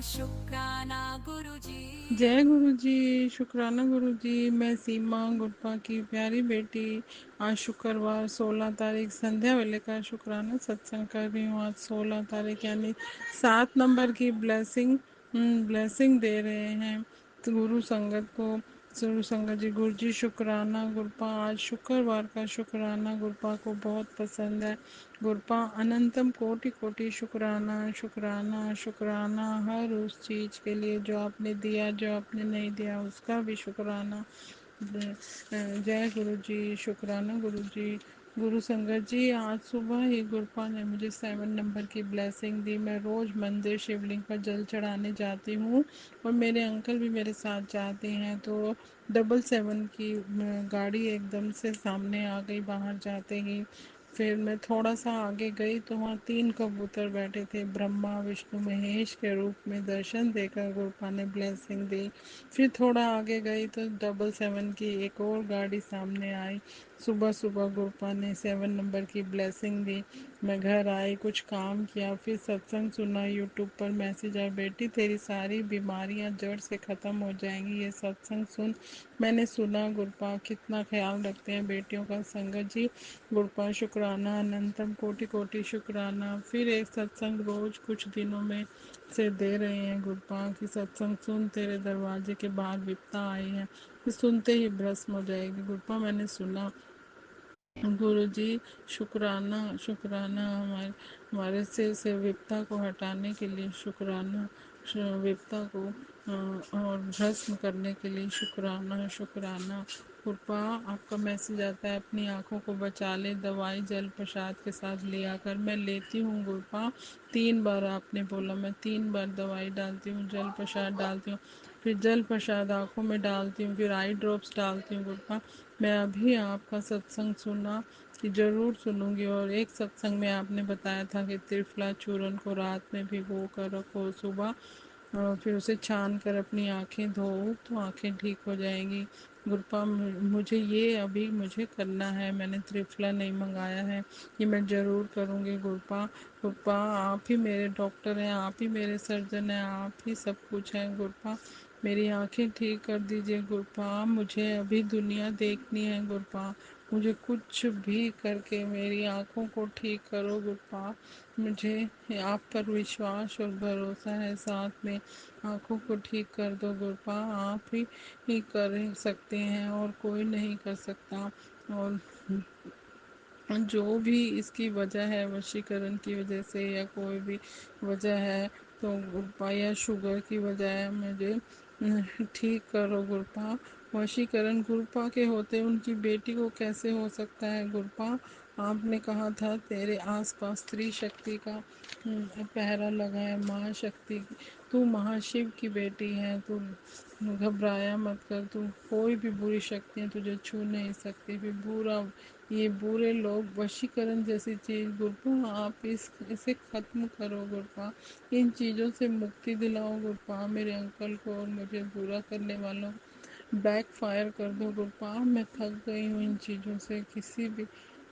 शुक्राना गुरुजी। जय गुरु जी, शुक्राना गुरु जी। मैं सीमा गुरपा की प्यारी बेटी आज शुक्रवार 16 तारीख संध्या वेले का शुक्राना सत्संग कर रही हूँ। आज 16 तारीख यानी 7 नंबर की ब्लेसिंग दे रहे हैं तो गुरु संगत को। गुरु संगत जी, गुरु जी शुक्राना गुरपा। आज शुक्रवार का शुक्राना गुरपा को बहुत पसंद है। गुरपा अनंतम कोटि कोटि शुक्राना शुक्राना शुक्राना, हर उस चीज़ के लिए जो आपने दिया, जो आपने नहीं दिया उसका भी शुक्राना। जय गुरु जी, शुक्राना गुरु जी। गुरु संगत जी, आज सुबह ही गुरपा ने मुझे 7 नंबर की ब्लेसिंग दी। मैं रोज़ मंदिर शिवलिंग पर जल चढ़ाने जाती हूँ और मेरे अंकल भी मेरे साथ जाते हैं। तो 777 की गाड़ी एकदम से सामने आ गई बाहर जाते ही। फिर मैं थोड़ा सा आगे गई तो वहाँ 3 कबूतर बैठे थे, ब्रह्मा विष्णु महेश के रूप में। दर्शन देकर गुरपा ने ब्लेसिंग दी। फिर थोड़ा आगे गई तो 777 की एक और गाड़ी सामने आई। सुबह सुबह गुरपा ने 7 नंबर की ब्लेसिंग दी। मैं घर आई, कुछ काम किया, फिर सत्संग सुना। यूट्यूब पर मैसेज आया, बेटी तेरी सारी बीमारियां जड़ से ख़त्म हो जाएंगी, ये सत्संग सुन। मैंने सुना। गुरपा कितना ख्याल रखते हैं बेटियों का संगत जी। गुरपा शुक्राना, अनंतम कोटि कोटि शुक्राना। फिर एक सत्संग रोज कुछ दिनों में से दे रहे हैं गुरपा की सत्संग सुन, तेरे दरवाजे के बाहर विपता आई है, सुनते ही भस्म हो जाएगी। गुरपा मैंने सुना। गुरु जी शुक्राना शुक्राना, हमारे से विपता को हटाने के लिए शुक्राना, विपता को और भस्म करने के लिए शुक्राना शुक्राना। कृपा आपका मैसेज आता है, अपनी आँखों को बचा ले, दवाई जल प्रसाद के साथ लिया कर। मैं लेती हूँ गुरपा। 3 बार आपने बोला, मैं 3 बार दवाई डालती हूँ, जल प्रसाद डालती हूँ, फिर जल प्रसाद आँखों में डालती हूँ, फिर आई ड्रॉप्स डालती हूँ गुरपा। मैं अभी आपका सत्संग सुना कि ज़रूर सुनूंगी। और एक सत्संग में आपने बताया था कि त्रिफला चूर्ण को रात में भिगो कर रखो, सुबह फिर उसे छान कर अपनी आँखें धो तो आँखें ठीक हो जाएंगी। गुरपा मुझे ये अभी मुझे करना है, मैंने त्रिफला नहीं मंगाया है, ये मैं ज़रूर करूँगी गुरपा। गुरपा आप ही मेरे डॉक्टर हैं, आप ही मेरे सर्जन हैं, आप ही सब कुछ हैं गुरपा। मेरी आंखें ठीक कर दीजिए गुरुपा, मुझे अभी दुनिया देखनी है गुरुपा, मुझे कुछ भी करके मेरी आंखों को ठीक करो गुरुपा, मुझे आप पर विश्वास और भरोसा है, साथ में आंखों को ठीक कर दो गुरुपा, आप ही कर सकते हैं और कोई नहीं कर सकता। और जो भी इसकी वजह है, वशीकरण की वजह से या कोई भी वजह है, तो गुरुपा या शुगर की वजह है, मुझे ठीक करो गुरुपा। वशीकरण गुरुपा के होते उनकी बेटी को कैसे हो सकता है गुरुपा? आपने कहा था तेरे आसपास स्त्री शक्ति का पहरा लगा है, महाशक्ति की, तू महाशिव की बेटी है, तू घबराया मत कर, तू कोई भी बुरी शक्तियाँ तुझे छू नहीं सकती, फिर बुरा ये बुरे लोग, वशीकरण जैसी चीज़ गुरुपा आप इसे ख़त्म करो गुरुपा, इन चीज़ों से मुक्ति दिलाओ गुरुपा, मेरे अंकल को और मुझे बुरा करने वालों बैक फायर कर दो गुरुपा, मैं थक गई हूँ इन चीज़ों से, किसी भी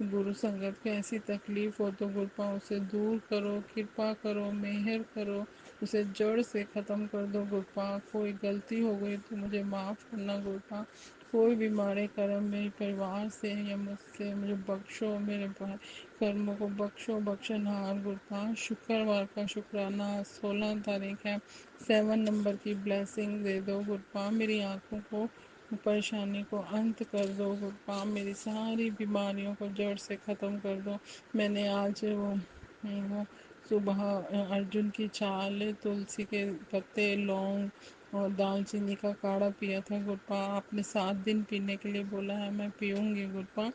गुरु संगत को ऐसी तकलीफ़ हो तो गुरुपा उसे दूर करो, कृपा करो, मेहर करो, उसे जड़ से ख़त्म कर दो गुरुपा, कोई गलती हो गई तो मुझे माफ़ करना गुरुपा, कोई भी माड़े कर्म मेरे परिवार से या मुझसे मुझे बख्शो, मेरे कर्मों को बख्शो, बख्शनहार गुरुपा। शुक्रवार का शुक्राना 16 तारीख है, 7 नंबर की ब्लेसिंग दे दो गुरुपा, मेरी आंखों को परेशानी को अंत कर दो गुरुपा, मेरी सारी बीमारियों को जड़ से ख़त्म कर दो। मैंने आज वो सुबह अर्जुन की छाल, तुलसी के पत्ते, लौंग और दालचीनी का काढ़ा पिया था गुरुपा, आपने 7 दिन पीने के लिए बोला है, मैं पीऊँगी गुरुपा।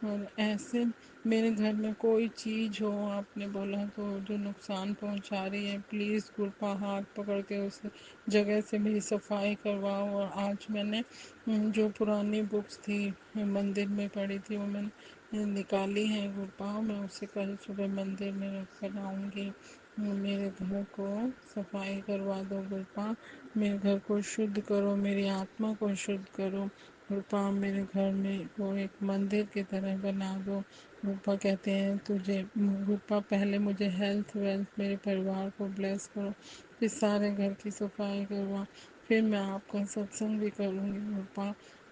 और ऐसे मेरे घर में कोई चीज़ हो आपने बोला तो जो नुकसान पहुंचा रही है, प्लीज़ गुरुपा हाथ पकड़ के उस जगह से मेरी सफाई करवाओ। और आज मैंने जो पुरानी बुक्स थी मंदिर में पड़ी थी वो मैंने निकाली है गुरुपा, मैं उसे कल सुबह मंदिर में रख कर आऊँगी। मेरे घर को सफाई करवा दो गुरुपा, मेरे घर को शुद्ध करो, मेरी आत्मा को शुद्ध करो गुरुपा, मेरे घर में को एक मंदिर की तरह बना दो गुरुपा। कहते हैं तुझे गुरुपा, पहले मुझे हेल्थ वेल्थ मेरे परिवार को ब्लेस करो, फिर सारे घर की सफाई करवा, फिर मैं आपका सत्संग भी करूँगी गुरुपा।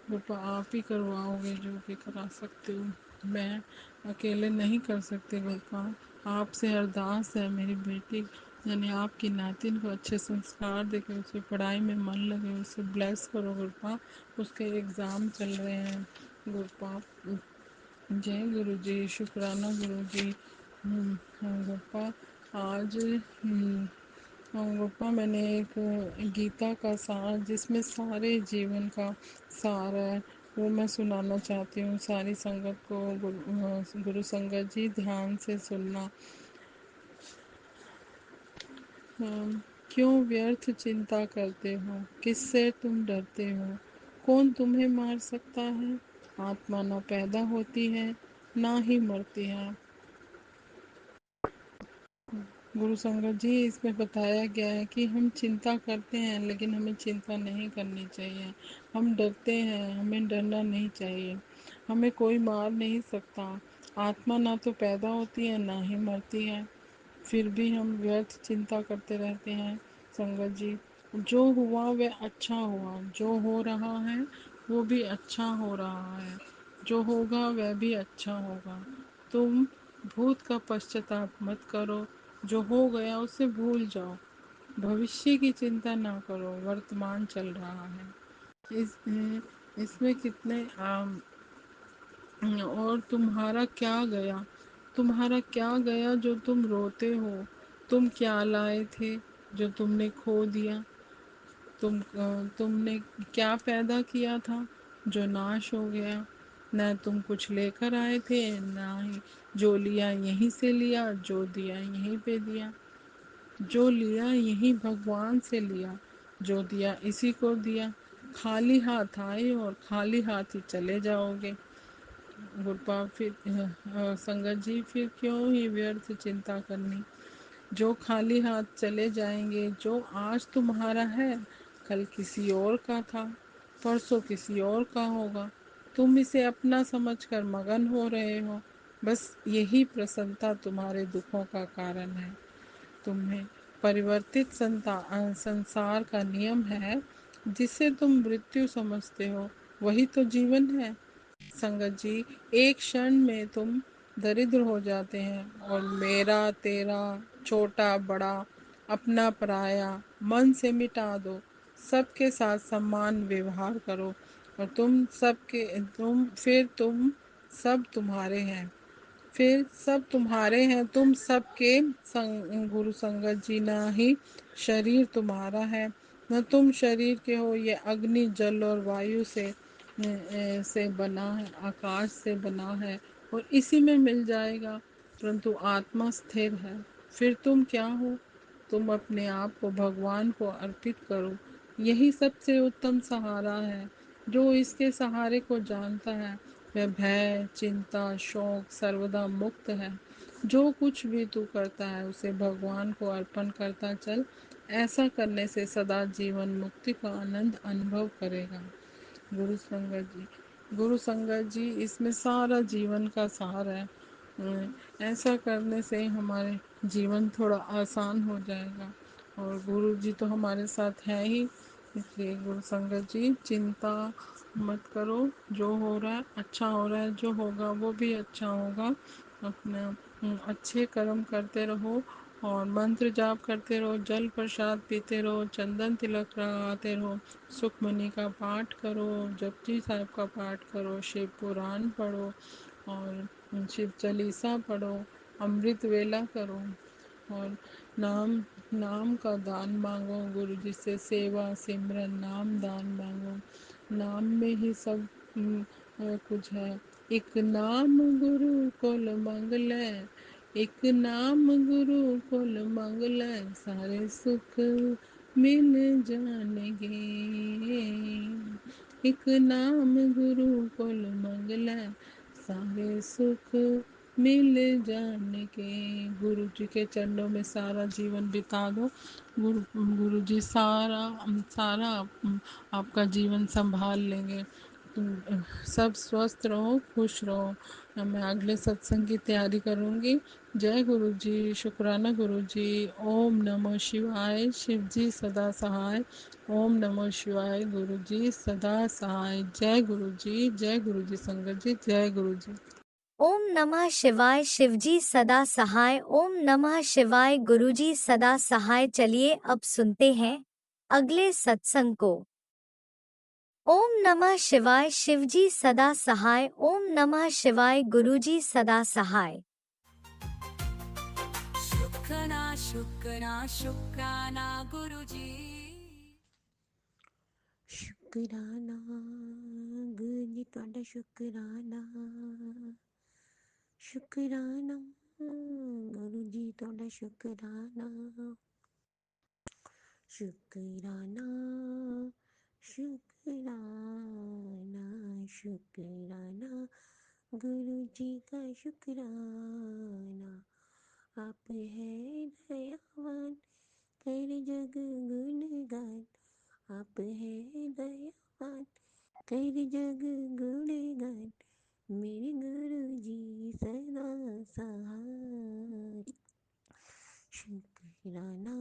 गुरुपा आप ही करवाओगे जो भी करा सकते हो, मैं अकेले नहीं कर सकती गुरुपा, आपसे अरदास है मेरी बेटी यानी आपकी नातिन को अच्छे संस्कार देकर उसे पढ़ाई में मन लगे, उसे ब्लेस करो गुरुपा, उसके एग्ज़ाम चल रहे हैं गुरुपा। जय गुरु जी, शुक्राना गुरु जी। गुरुपा आज गुरुपा मैंने एक गीता का सार जिसमें सारे जीवन का सार है वो मैं सुनाना चाहती हूँ सारी संगत को। गुरु संगत जी ध्यान से सुनना। क्यों व्यर्थ चिंता करते हो, किससे तुम डरते हो, कौन तुम्हें मार सकता है, आत्मा न पैदा होती है ना ही मरती है। गुरु संगत जी इसमें बताया गया है कि हम चिंता करते हैं लेकिन हमें चिंता नहीं करनी चाहिए, हम डरते हैं, हमें डरना नहीं चाहिए, हमें कोई मार नहीं सकता, आत्मा ना तो पैदा होती है ना ही मरती है, फिर भी हम व्यर्थ चिंता करते रहते हैं। संगत जी जो हुआ वह अच्छा हुआ, जो हो रहा है वो भी अच्छा हो रहा है, जो होगा वह भी अच्छा होगा। तुम भूत का पश्चाताप मत करो, जो हो गया उसे भूल जाओ, भविष्य की चिंता ना करो, वर्तमान चल रहा है। इस इसमें कितने और तुम्हारा क्या गया, तुम्हारा क्या गया जो तुम रोते हो, तुम क्या लाए थे जो तुमने खो दिया, तुमने क्या पैदा किया था जो नाश हो गया, न तुम कुछ लेकर आए थे ना ही जो लिया यहीं से लिया, जो दिया यहीं पे दिया, जो लिया यहीं भगवान से लिया, जो दिया इसी को दिया, खाली हाथ आए और खाली हाथ ही चले जाओगे। गुरपा फिर संगत जी फिर क्यों ही व्यर्थ चिंता करनी, जो खाली हाथ चले जाएंगे, जो आज तुम्हारा है कल किसी और का था, परसों किसी और का होगा, तुम इसे अपना समझकर मगन हो रहे हो, बस यही प्रसन्नता तुम्हारे दुखों का कारण है। तुम्हें परिवर्तित संसार का नियम है, जिसे तुम मृत्यु समझते हो वही तो जीवन है। संगत जी, एक क्षण में तुम दरिद्र हो जाते हैं और मेरा तेरा, छोटा बड़ा, अपना पराया मन से मिटा दो। सबके साथ समान व्यवहार करो और तुम सब तुम्हारे हैं। फिर सब तुम्हारे हैं, तुम सबके गुरु संगत जी, ना ही शरीर तुम्हारा है न तुम शरीर के हो। ये अग्नि जल और वायु से बना है, आकाश से बना है और इसी में मिल जाएगा। परंतु आत्मा स्थिर है। फिर तुम क्या हो? तुम अपने आप को भगवान को अर्पित करो। यही सबसे उत्तम सहारा है। जो इसके सहारे को जानता है वह भय, चिंता, शोक सर्वदा मुक्त है। जो कुछ भी तू करता है उसे भगवान को अर्पण करता चल। ऐसा करने से सदा जीवन मुक्ति का आनंद अनुभव करेगा। गुरु संगत जी, गुरु संगत जी, इसमें सारा जीवन का सार है। ऐसा करने से हमारे जीवन थोड़ा आसान हो जाएगा और गुरु जी तो हमारे साथ है ही। इसलिए गुरु संगत जी, चिंता मत करो। जो हो रहा है अच्छा हो रहा है, जो होगा वो भी अच्छा होगा। अपना अच्छे कर्म करते रहो और मंत्र जाप करते रहो, जल प्रसाद पीते रहो, चंदन तिलक लगाते रहो, सुखमणि का पाठ करो, जपजी साहिब का पाठ करो, शिव पुराण पढ़ो और शिव चालीसा पढ़ो, अमृत वेला करो और नाम नाम का दान मांगो। गुरु जी से सेवा सिमरन नाम दान मांगो। नाम में ही सब कुछ है। एक नाम गुरु कुल मंगलै, एक नाम गुरु कुल मंगलै, सारे सुख मिल जानेंगे। एक नाम गुरु कुल मंगलै, सारे सुख मिल जाने के। गुरु जी के चरणों में सारा जीवन बिता दो। गुरु जी सारा सारा आपका जीवन संभाल लेंगे। सब स्वस्थ रहो, खुश रहो। मैं अगले सत्संग की तैयारी करूँगी। जय गुरु जी, शुक्राना गुरु जी। ओम नमः शिवाय। शिव जी सदा सहाय। ओम नमः शिवाय। गुरु जी सदा सहाय। जय गुरु जी, जय गुरु जी संगत जी, जय गुरु जी। ओम नमः शिवाय। शिवजी सदा सहाय। ओम नमः शिवाय। गुरुजी सदा सहाय। चलिए अब सुनते हैं अगले सत्संग को। ओम नमः शिवाय। शिवजी सदा सहाय। ओम नमः शिवाय। गुरुजी सदा सहाय। शुक्राना शुक्राना शुक्राना गुरुजी। शुक्राना गुरु जी ਤੁਹਾਡਾ शुक्राना शुक्राना गुरु जी ਤੁਹਾਡਾ शुक्राना शुक्राना शुक्राना शुक्राना गुरु जी का शुक्राना। आप है दयावान कर जग गुणगान, आप है दयावान कर जग गुणगान, मेरे गुरु जी सदा सहाय। शुक्राना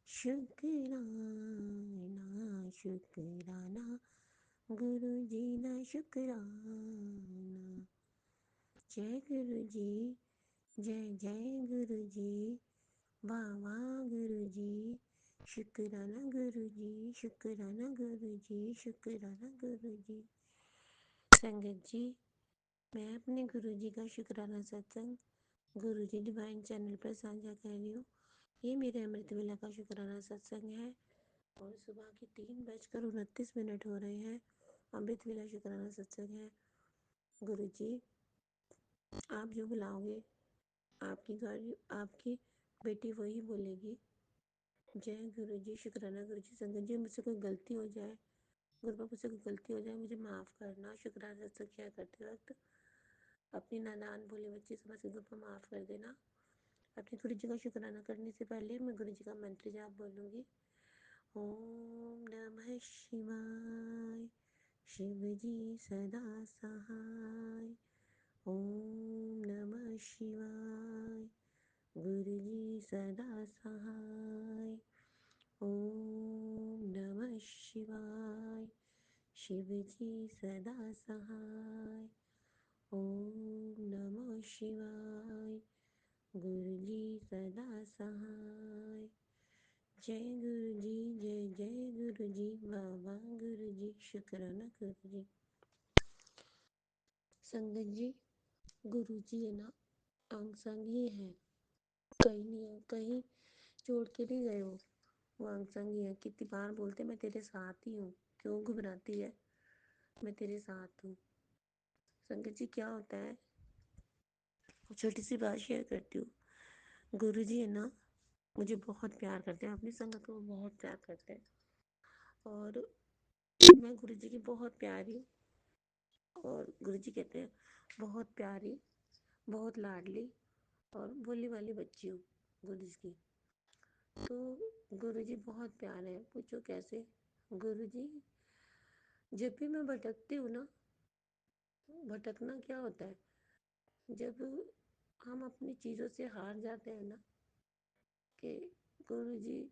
शुक्राना शुक्राना गुरु जी दा शुक्राना। जय गुरु जी, जय जय गुरु जी, वाह वाह गुरु जी। शुक्राना गुरु जी, शुक्राना गुरु जी, शुक्राना गुरु जी। संगत जी, मैं अपने गुरु जी का शुक्राना सत्संग गुरु जी डिवाइन चैनल पर साझा कर रही हूँ। ये मेरे अमृत वेला का शुक्राना सत्संग है और सुबह के 3:29 हो रहे हैं। अमृत वेला शुक्राना सत्संग है। गुरु जी, आप जो बुलाओगे आपकी बेटी वही बोलेगी। जय गुरु जी, शुक्राना गुरु जी। संगत जी, मुझसे कोई गलती हो जाए, गुरु बाबू से कोई गलती हो जाए, मुझे माफ़ करना। शुक्राना सत्संग शेयर करते वक्त अपनी नादान भोले बच्चे समझ के गुरु को माफ़ कर देना। अपने गुरु जी का शुक्राना करने से पहले मैं गुरु जी का मंत्र जाप बोलूँगी। ओम नमः शिवाय। शिव जी सदा सहाय। ओम नमः शिवाय। गुरु जी सदा सहाय। ओम नमः शिवाय शिव जी सदा सहाय। ओम नमः शिवाय गुरु जी सदा सहाय। जय गुरु जी, जय जय गुरु जी, बाबा गुरु जी, शुक्राना गुरु जी। संगत जी, गुरु जी है ना, अंग संग ही है, कहीं नहीं, कहीं छोड़ के नहीं गए हो। वो अंग संग ही है। कितनी बार बोलते मैं तेरे साथ ही हूँ, क्यों घबराती है, मैं तेरे साथ हूँ। संगत जी, क्या होता है, छोटी सी बात शेयर करती हूँ। गुरु जी है ना, मुझे बहुत प्यार करते हैं, अपनी संगत को बहुत प्यार करते हैं, और मैं गुरु जी की बहुत प्यारी, और गुरु जी कहते हैं बहुत प्यारी, बहुत लाडली और भोली वाली बच्ची हूँ गुरु जी की। तो गुरु जी बहुत प्यार है। पूछो कैसे? गुरु जी, जब भी मैं भटकती हूँ ना, भटकना क्या होता है, जब हम अपनी चीज़ों से हार जाते हैं ना, कि गुरु जी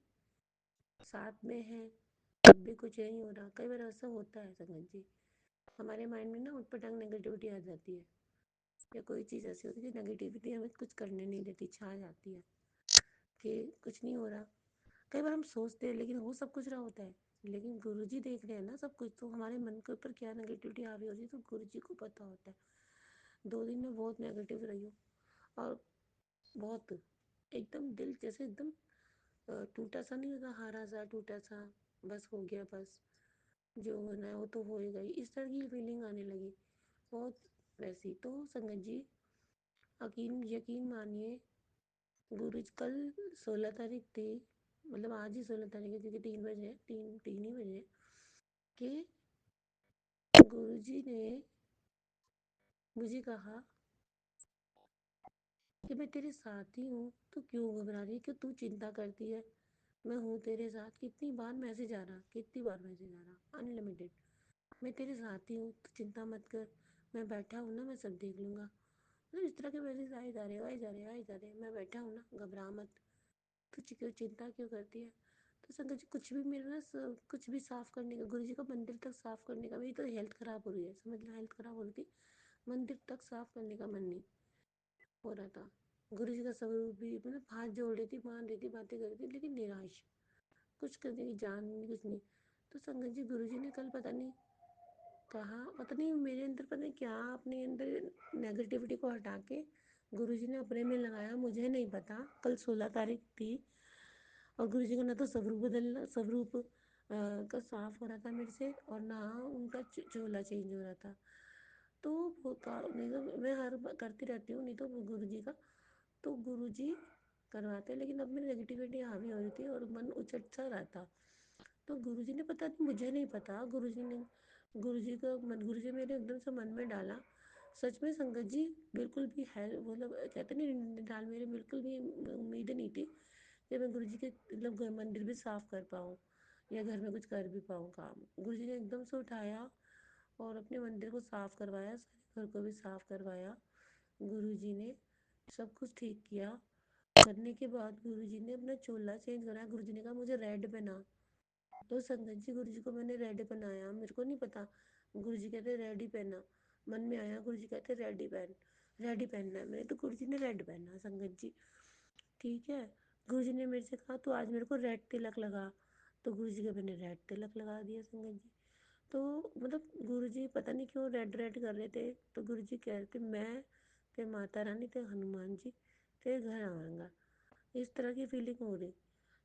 साथ में है तब भी कुछ नहीं हो रहा। कई बार ऐसा होता है संगत जी, हमारे माइंड में ना उटपटांग नेगेटिविटी आ जाती है, या कोई चीज़ ऐसी होती है कि नेगेटिविटी हमें कुछ करने नहीं देती, छा जाती है कि कुछ नहीं हो रहा। कई बार हम सोचते हैं लेकिन हो सब कुछ रहा होता है, लेकिन गुरु जी देख रहे हैं ना सब कुछ, तो हमारे मन के ऊपर क्या नेगेटिविटी हावी हो रही है तो गुरु जी को पता होता है। 2 दिन में बहुत नेगेटिव रही हूँ, और बहुत एकदम दिल जैसे एकदम टूटा सा नहीं होता, हारा सा टूटा सा, बस हो गया, बस जो होना है वो तो हो ही गई, इस तरह की फीलिंग आने लगी बहुत वैसी। तो संगत जी, यकीन यकीन मानिए, गुरु जी कल 16 तारीख थी, मतलब आज ही 16 तारीख है, क्योंकि 3 बजे, तीन तीन ही बजे, कि गुरु जी ने मुझे कहा कि मैं तेरे साथ ही हूँ, तू क्यों घबरा रही है, क्यों तू चिंता करती है, मैं हूँ तेरे साथ। कितनी बार मैसेज आ रहा, कितनी बार मैसेज आ रहा, अनलिमिटेड, मैं तेरे साथ ही हूँ, तू चिंता मत कर, मैं बैठा हूँ ना, मैं सब देख लूँगा। मतलब इस तरह के मैसेज आए जा रहे, आए जा रहे, आए जा रहे, मैं बैठा हूँ ना, घबरा मत, तू क्यों चिंता क्यों करती है। तो संगत जी, कुछ भी मेरा ना कुछ भी साफ करने का, गुरु जी का मंदिर तक साफ करने का, मेरी तो हेल्थ खराब हो रही है, समझ लो हेल्थ खराब हो रही थी, मंदिर तक साफ करने का मन नहीं हो रहा था। गुरु जी का स्वरूप भी, मतलब हाथ जोड़ रही थी, मान रही थी, बातें कर रही थी, लेकिन निराश, कुछ करने की जान नहीं, कुछ नहीं। तो संगत जी, गुरु जी ने कल पता नहीं कहा, पता नहीं मेरे अंदर, पता नहीं क्या, अपने अंदर नेगेटिविटी को हटा के गुरु जी ने अपने में लगाया, मुझे नहीं पता। कल 16 तारीख थी, और गुरु जी का ना तो स्वरूप बदलना, स्वरूप का साफ हो रहा था मेरे से, और ना उनका चोला चेंज हो रहा था। तो वो नहीं तो मैं हर बार करती रहती हूँ, नहीं तो गुरु जी का, तो गुरु जी करवाते, लेकिन अब मेरी नेगेटिविटी हावी हो रही थी और मन उचट सा रहा था। तो गुरु जी ने, पता नहीं, मुझे नहीं पता, गुरु जी ने, गुरु जी का मन, गुरु जी मेरे एकदम से मन में डाला। सच में संगत जी, बिल्कुल भी है, मतलब कहते नहीं डाल, मेरे बिल्कुल भी उम्मीद नहीं थी कि मैं गुरु जी के मतलब मंदिर भी साफ कर पाऊँ, या घर में कुछ कर भी पाऊँ काम। गुरु जी ने एकदम से उठाया और अपने मंदिर को साफ करवाया, सारे घर को भी साफ करवाया। गुरु जी ने सब कुछ ठीक किया। करने के बाद गुरु जी ने अपना चोला चेंज कराया। गुरु जी ने कहा मुझे रेड पहना। तो संगत जी, गुरु जी को मैंने रेड पहनाया, मेरे को नहीं पता, गुरु जी कहते रेड ही पहना, मन में आया, गुरु जी कहते रेड ही पहन, रेड ही पहनना है मैंने, तो गुरु जी ने रेड पहना संगत जी। ठीक है, गुरु जी ने मेरे से कहा तो आज मेरे को रेड तिलक लगा, तो गुरु जी का मैंने रेड तिलक लगा दिया संगत जी। तो मतलब गुरु जी पता नहीं क्यों रेड रेड कर रहे थे, तो गुरु जी कह रहे थे मैं ते माता रानी ते हनुमान जी तेरे घर आऊँगा, इस तरह की फीलिंग हो रही।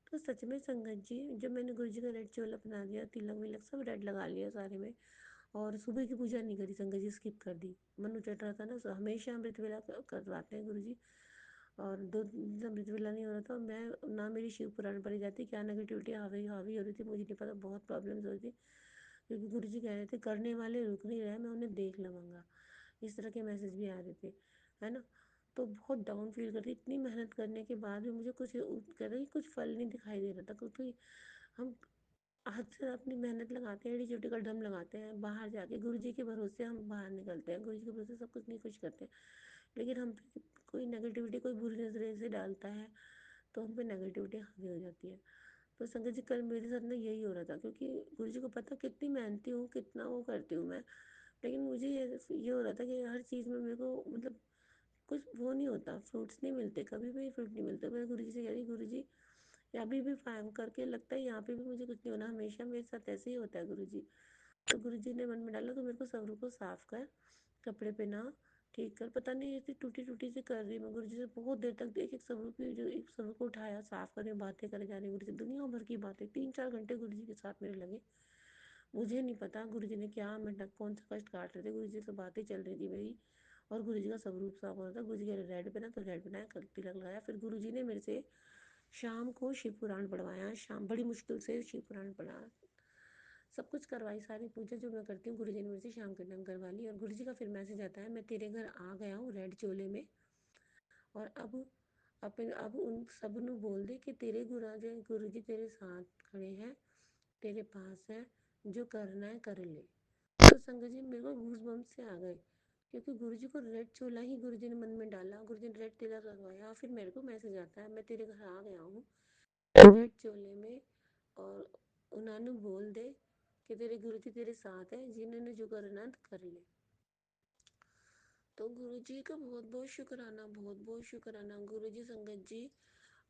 तो सच में संगत जी, जब मैंने गुरु जी का रेड चोला बना दिया, तिलक विलक सब रेड लगा लिया सारे में, और सुबह की पूजा नहीं करी संगत जी, स्किप कर दी, मन उचट रहा था ना, हमेशा अमृत वेला करवाते हैं गुरु जी, और 2 दिन से अमृत वेला नहीं हो रहा था। मैं ना, मेरी शिव पुराण पढ़ी जाती, क्या नेगेटिविटी हावी हावी हो रही थी मुझे नहीं पता, बहुत प्रॉब्लम्स हो रही थी, क्योंकि गुरु जी कह रहे थे करने वाले रुक नहीं रहे, मैं उन्हें देख लूँगा, इस तरह के मैसेज भी आ रहे थे, है ना। तो बहुत डाउन फील कर रही, इतनी मेहनत करने के बाद भी मुझे कुछ कह रही, कुछ फल नहीं दिखाई दे रहा था, क्योंकि हम हद से अपनी मेहनत लगाते हैं, एड़ी चोटी का दम लगाते हैं, बाहर जाके गुरु जी के भरोसे हम बाहर निकलते हैं, गुरु जी के भरोसे सब कुछ नहीं कुछ करते हैं, लेकिन हम पे कोई नेगेटिविटी, कोई बुरी नजरें से डालता है, तो हम पे नेगेटिविटी हावी हो जाती है। तो संगत जी कल मेरे साथ ना यही हो रहा था, क्योंकि गुरु जी को पता कितनी मेहनती हूँ, कितना वो करती हूँ मैं, लेकिन मुझे ये हो रहा था कि हर चीज़ में मेरे को मतलब कुछ वो नहीं होता, फ्रूट्स नहीं मिलते, कभी भी फ्रूट नहीं मिलते। मैं गुरु जी से कह रही, गुरु जी अभी भी फाइम करके लगता है यहाँ पे भी मुझे कुछ नहीं होना, हमेशा मेरे साथ ऐसे ही होता है गुरु जी। तो गुरु जी ने मन में डाला, तो मेरे को सब्र को साफ कर, कपड़े पहना, ठीक कर। पता नहीं ऐसी टूटी टूटी से कर रही मैं गुरु जी से बहुत देर तक, एक एक सब्र की जो एक सब्र को उठाया, साफ करने, बातें करे जा रही गुरु जी, दुनिया भर की बातें, 3-4 घंटे गुरु जी के साथ मेरे लगे। मुझे नहीं पता गुरु जी ने क्या मैं कौन सा कष्ट काट रहे थे, गुरु जी से बातें चल रही थी मेरी, और गुरु जी का सब रूप साफ हो रहा था। गुरु जी कह रहे रेड पहना, तो रेड पहनाया, कल तिलक लगाया। फिर गुरु जी ने मेरे से शाम को शिव पुराण पढ़वाया, शाम बड़ी मुश्किल से शिव पुराण पढ़ा, सब कुछ करवाई, सारी पूजा जो मैं करती हूँ गुरु जी ने मेरे से शाम के टाइम करवा ली। और गुरु जी का फिर मैसेज आता है, मैं तेरे घर आ गया हूँ रेड चोले में, और अब उन सब ਨੂੰ बोल दे कि तेरे गुरु जी तेरे साथ खड़े हैं, तेरे पास है, जो करना है कर ले। तो संगत जी मेरे को घूस बम से आ गए, क्योंकि गुरु जी को रेड चोला ही गुरु जी ने मन में डाला, गुरु जी ने रेड तिलक लगवाया, और फिर मेरे को मैसेज आता है, मैं तेरे घर आ गया हूँ रेड चोले में, और उन्होंने बोल दे कि तेरे गुरु जी तेरे साथ है, जिन्होंने जो करना है कर ले। तो गुरु जी का बहुत बहुत शुक्राना, बहुत बहुत शुक्राना। गुरु जी संगत जी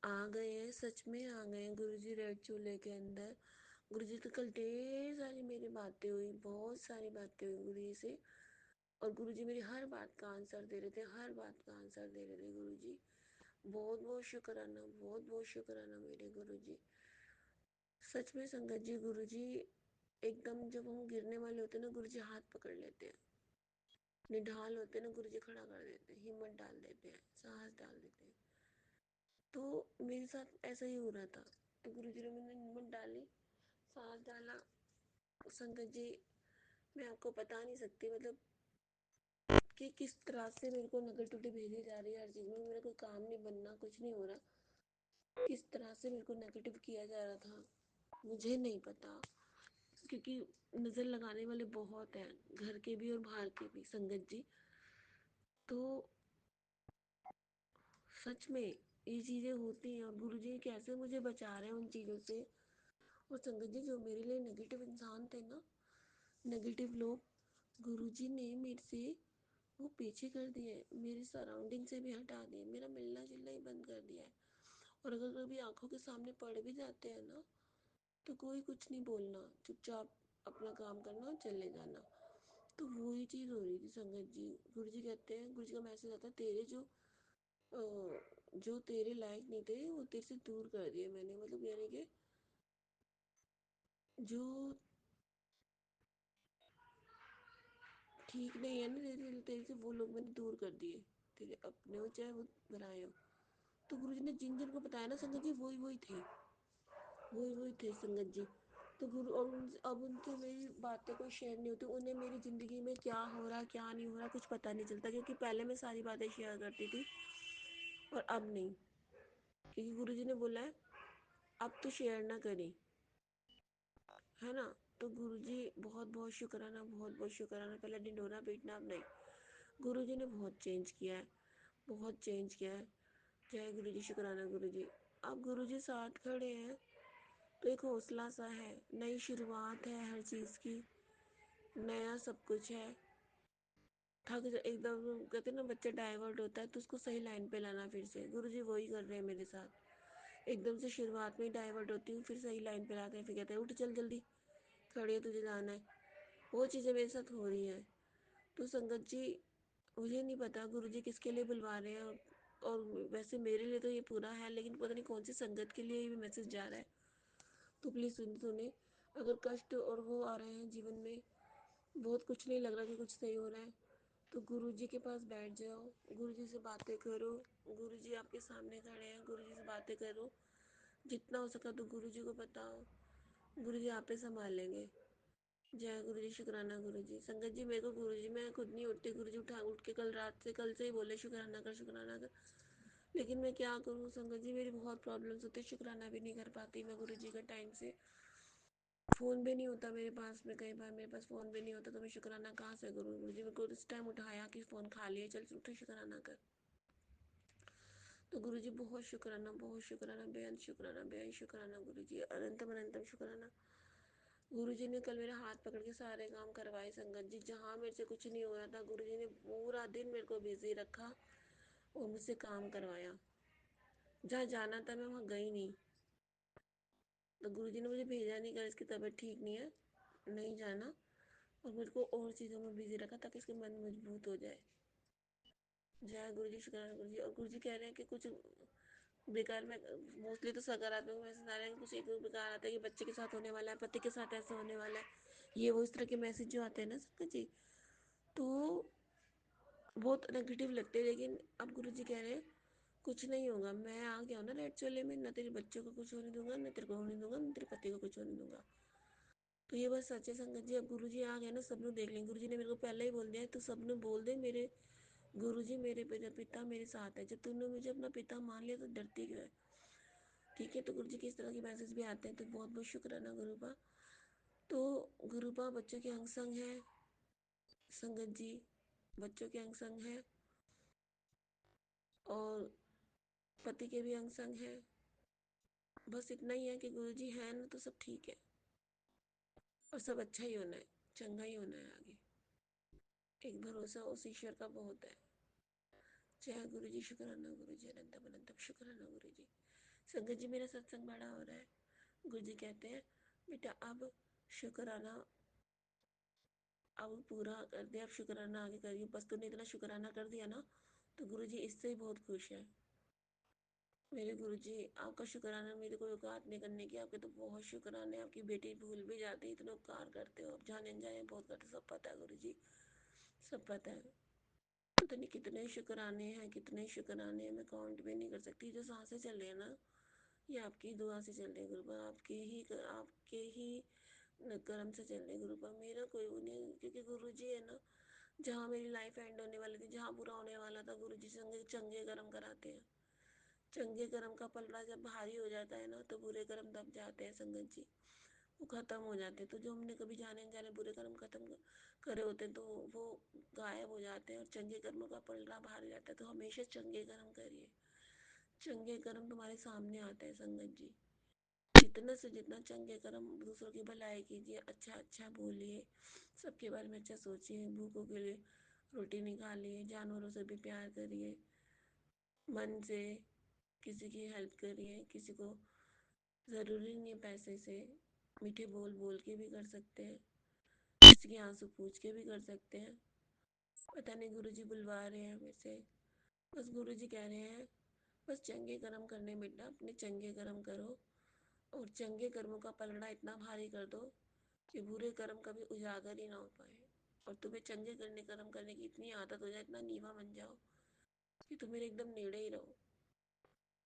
आ गए हैं, सच में आ गए हैं गुरु जी रेड चूल्हे के अंदर। गुरु जी तो कल ढेर सारी मेरी बातें हुई, बहुत सारी बातें हुई गुरु जी से, और गुरु जी मेरी हर बात का आंसर दे रहे थे, हर बात का आंसर दे रहे थे गुरु जी। बहुत बहुत शुक्राना, बहुत बहुत शुक्राना मेरे गुरु जी। सच में संगत जी गुरु जी एकदम जब हम गिरने वाले होते हैं ना, गुरु जी हाथ पकड़ लेते हैं, निढाल होते हैं ना, गुरु जी खड़ा कर देते हैं, हिम्मत डाल देते हैं, साहस डाल देते हैं। तो मेरे साथ ऐसा ही हो रहा था, तो गुरु जी ने मैंने हिम्मत डाली, साहस डाला। संगत जी मैं आपको बता नहीं सकती, मतलब कि किस तरह से मेरे को नेगेटिविटी भेजी जा रही है हर चीज़ में, मेरा कोई काम नहीं बनना, कुछ नहीं हो रहा, किस तरह से मेरे को नेगेटिव किया जा रहा था मुझे नहीं पता, क्योंकि नज़र लगाने वाले बहुत हैं, घर के भी और बाहर के भी संगत जी। तो सच में ये चीज़ें होती हैं, और गुरु जी कैसे मुझे बचा रहे हैं उन चीज़ों से। और संगत जी जो मेरे लिए नेगेटिव इंसान थे ना, नेगेटिव लोग, गुरु जी ने मेरे से वो पीछे कर दिए, मेरी सराउंडिंग से भी हटा दिए, मेरा मिलना जुलना ही बंद कर दिया है। और अगर कभी आंखों के सामने पड़ भी जाते हैं ना, तो कोई कुछ नहीं बोलना, चुपचाप अपना काम करना और चले जाना। तो वही चीज़ हो रही थी संगत जी। गुरु जी कहते हैं, गुरु जी का मैसेज आता है, तेरे जो तेरे लायक नहीं थे वो तेरे से दूर कर दिए मैंने, मतलब यानी कि जो ठीक नहीं है ना तेरे तेरे से, वो लोग मैंने दूर कर दिए, तेरे अपने हो चाहे वो बनाए हो। तो गुरु जी ने जिन जिन को बताया ना संगत जी, वही वही थे, वही वही थे संगत जी। तो गुरु और अब उनसे मेरी बातें कोई शेयर नहीं होती, उन्हें मेरी ज़िंदगी में क्या हो रहा क्या नहीं हो रहा कुछ पता नहीं चलता, क्योंकि पहले मैं सारी बातें शेयर करती थी और अब नहीं, क्योंकि गुरु जी ने बोला है अब तो शेयर ना करें, है ना। तो गुरु जी बहुत बहुत शुक्राना, बहुत बहुत शुक्राना। पहले ढिंडोरा पीटना, अब नहीं। गुरु जी ने बहुत चेंज किया है, बहुत चेंज किया है। जय गुरु जी, शुक्राना गुरु जी। अब गुरु जी साथ खड़े हैं, तो एक हौसला सा है, नई शुरुआत है हर चीज़ की, नया सब कुछ है। एकदम कहते हैं ना, बच्चा डाइवर्ट होता है तो उसको सही लाइन पे लाना, फिर से गुरु जी वही कर रहे हैं मेरे साथ। एकदम से शुरुआत में ही डाइवर्ट होती हूँ, फिर सही लाइन पे लाते हैं, फिर कहते हैं उठ चल जल्दी, खड़ी है तुझे जाना है। वो चीज़ें मेरे साथ हो रही हैं। तो संगत जी मुझे नहीं पता गुरु जी किसके लिए बुलवा रहे हैं, और वैसे मेरे लिए तो ये पूरा है, लेकिन पता नहीं कौन सी संगत के लिए ये मैसेज जा रहा है। तो प्लीज़ सुने, अगर कष्ट और वो आ रहे हैं जीवन में, बहुत कुछ नहीं लग रहा कि कुछ सही हो रहा है, तो गुरु जी के पास बैठ जाओ, गुरु जी से बातें करो। गुरु जी आपके सामने खड़े हैं, गुरु जी से बातें करो, जितना हो सका तो गुरु जी को बताओ, गुरु जी आप ही संभालेंगे। जय गुरु जी, शुक्राना गुरु जी। संगत जी मेरे को गुरु जी, मैं खुद नहीं उठती, गुरु जी उठ के कल से ही बोले शुक्राना कर, शुक्राना कर। लेकिन मैं क्या करूँ संगत जी, मेरी बहुत प्रॉब्लम्स होती है, शुक्राना भी नहीं कर पाती मैं गुरु जी का टाइम से। फ़ोन भी नहीं होता मेरे पास में, कई बार मेरे पास फ़ोन भी नहीं होता, तो मैं शुक्राना कहाँ से गुरु जी मेरे को इस टाइम उठाया कि फ़ोन खा लिया, चल उठे शुक्राना कर। तो गुरुजी बहुत शुक्राना, बेअंत शुक्राना गुरुजी, अनंतम अनंतम शुक्राना। गुरुजी ने कल मेरा हाथ पकड़ के सारे काम करवाए संगत जी, जहाँ मेरे से कुछ नहीं हो रहा था गुरुजी ने पूरा दिन मेरे को बिजी रखा और मुझसे काम करवाया। जहाँ जाना था मैं वहाँ गई नहीं, तो गुरुजी ने मुझे भेजा नहीं कर इसकी तबीयत ठीक नहीं है, नहीं जाना, और मेरे को और चीज़ों में बिजी रखा ताकि इसका मन मजबूत हो जाए। जय गुरुजी, शुक्राना गुरुजी। और गुरुजी कह रहे हैं कि कुछ बेकार में, मोस्टली तो सकारात्मक मैसेज आ रहे हैं, कुछ एक दो बेकार आता है कि बच्चे के साथ होने वाला है, पति के साथ ऐसा होने वाला है, ये वो इस तरह के मैसेज जो आते हैं ना संगत जी, तो बहुत नेगेटिव लगते हैं। लेकिन अब गुरुजी कह रहे हैं कुछ नहीं होगा, मैं आ गया हूँ ना रेड चोले में, ना तेरे बच्चों को कुछ होने दूंगा, ना तेरे को होने दूंगा, ना तेरे पति को कुछ होने दूंगा। तो ये बस सच्चे संगत जी, अब गुरुजी आ गए ना, सबने देख लेंगे। गुरुजी ने मेरे को पहले ही बोल दिया है, तो सबने बोल दे मेरे गुरुजी मेरे पिता मेरे साथ है। जब तूने मुझे अपना पिता मान लिया तो डरती क्यों है? ठीक है, तो गुरुजी की इस तरह के मैसेज भी आते हैं, तो बहुत बहुत शुक्राना गुरुपा। तो गुरुपा बच्चों के अंग संग है संगत जी, बच्चों के अंग संग है, और पति के भी अंग संग है। बस इतना ही है कि गुरुजी है ना तो सब ठीक है, और सब अच्छा ही होना है, चंगा ही होना है आगे। एक भरोसा उस ईश्वर का बहुत है। जय गुरु जी, शुक्राना गुरु जी, अनंतम अनंतम शुक्राना गुरु जी। संगत जी, मेरा सत्संग बड़ा हो रहा है। गुरु जी कहते हैं बेटा अब शुक्राना अब पूरा कर दिया, अब शुक्राना आगे करिए। बस तूने इतना शुक्राना कर दिया ना, तो गुरु जी इससे ही बहुत खुश है। मेरे गुरु जी, आपका शुक्राना, मेरे को औकात नहीं करने की, आपके तो बहुत शुक्राना है। आपकी बेटी भूल भी जाती है, इतना उपकार करते हो आप, जाने अनजाने बहुत करते, सब पता है गुरु जी, सब पता है। पता नहीं कितने शुक्राने हैं, कितने शुक्राने हैं, मैं काउंट भी नहीं कर सकती। जो सांसें चल रही है ना, ये आपकी दुआ से चल रही है गुरुपा, आपके ही कर्म से चल रही है गुरुपा। मेरा कोई वो नहीं है, क्योंकि गुरु जी है ना, जहाँ मेरी लाइफ एंड होने वाली थी, जहाँ बुरा होने वाला था, गुरु जी संगे चंगे कर्म कराते हैं। चंगे कर्म का पलड़ा जब भारी हो जाता है ना, तो बुरे कर्म दब जाते हैं संगत जी, वो खत्म हो जाते हैं। तो जो हमने कभी जाने अनजाने बुरे कर्म खत्म करे होते हैं, तो वो गायब हो जाते हैं, और चंगे कर्मों का पलड़ा भारी जाता है। तो हमेशा चंगे कर्म करिए, चंगे कर्म तुम्हारे सामने आते हैं संगत जी। जितना से जितना चंगे कर्म, दूसरों की भलाई कीजिए, अच्छा अच्छा बोलिए, सबके बारे में अच्छा सोचिए, भूखों के लिए रोटी निकालिए, जानवरों से भी प्यार करिए, मन से किसी की हेल्प करिए। किसी को ज़रूरी नहीं है पैसे से, मीठे बोल बोल के भी कर सकते हैं, किसी के आंसू पूछ के भी कर सकते हैं। पता नहीं गुरुजी बुलवा रहे हैं मेरे से, बस गुरुजी कह रहे हैं बस चंगे कर्म करने बेटा, अपने चंगे कर्म करो, और चंगे कर्मों का पलड़ा इतना भारी कर दो कि बुरे कर्म कभी उजागर ही ना हो पाए, और तुम्हें चंगे करने कर्म करने की इतनी आदत हो जाए, इतना नीवा बन जाओ कि तुम मेरे एकदम नेड़े ही रहो,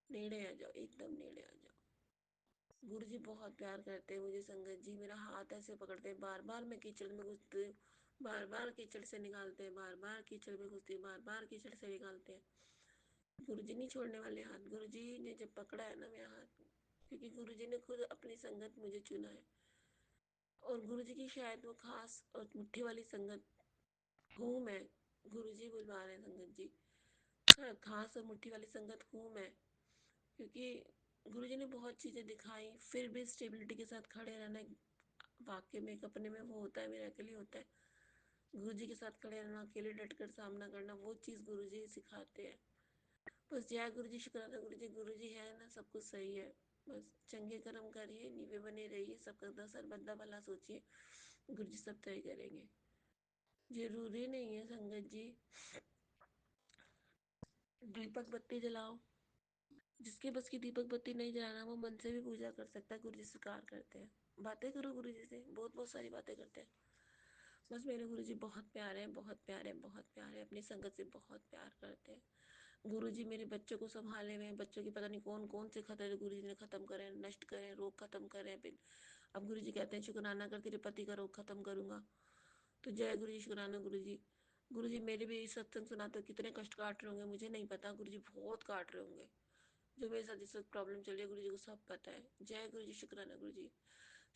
नेड़े आ जाओ, एकदम नेड़े आ जाओ। गुरुजी बहुत प्यार करते हैं मुझे संगत जी, मेरा हाथ ऐसे पकड़ते हैं, बार बार मैं कीचड़ में घुसती हूँ, बार बार कीचड़ से निकालते हैं, बार बार कीचड़ में घुसती हूँ, बार बार कीचड़ से निकालते हैं। गुरुजी नहीं छोड़ने वाले हाथ, गुरुजी ने जब पकड़ा है ना मेरा हाथ, क्योंकि गुरुजी ने खुद अपनी संगत मुझे चुना है, और गुरुजी की शायद वो खास और मुट्ठी वाली संगत हूँ मैं। गुरुजी बुलवा रहे हैं संगत जी, खास और मुट्ठी वाली संगत हूँ मैं, क्योंकि गुरुजी ने बहुत चीज़ें दिखाई, फिर भी स्टेबिलिटी के साथ खड़े रहना वाकई में एक अपने में वो होता है, मेरे अकेले होता है। गुरुजी के साथ खड़े रहना, अकेले डट कर सामना करना, वो चीज़ गुरुजी सिखाते हैं। बस जय गुरुजी, शुक्राना गुरुजी, गुरुजी है ना, सब कुछ सही है। बस चंगे कर्म करिए, नीवे बने रहिए, सबका सर्वदा भला सोचिए, गुरुजी सब तय करेंगे। जरूरी नहीं है संगत जी दीपक बत्ती जलाओ, जिसके बस की दीपक बत्ती नहीं जलाना, वो मन से भी पूजा कर सकता है, गुरुजी स्वीकार करते हैं। बातें करो गुरुजी से, बहुत बहुत सारी बातें करते हैं। बस मेरे गुरुजी बहुत प्यारे हैं, बहुत प्यारे हैं, बहुत प्यारे हैं, अपनी संगत से बहुत प्यार करते हैं। गुरुजी मेरे बच्चों को संभाले हुए हैं, बच्चों की पता नहीं कौन कौन से खतरे गुरुजी ने खत्म करे, नष्ट करे, रोग खत्म करे। फिर अब गुरुजी कहते हैं शुक्राना कर, तेरे पति का रोग खत्म करूंगा। तो जय गुरुजी, शुक्राना गुरुजी। गुरुजी मेरे भी सत्संग सुनाते हो, कितने कष्ट काट रहे होंगे मुझे नहीं पता, गुरुजी बहुत काट रहे होंगे। जो मेरे साथ जिस वक्त प्रॉब्लम चल रही है, गुरुजी को सब पता है। जय गुरुजी, शुक्राना गुरुजी।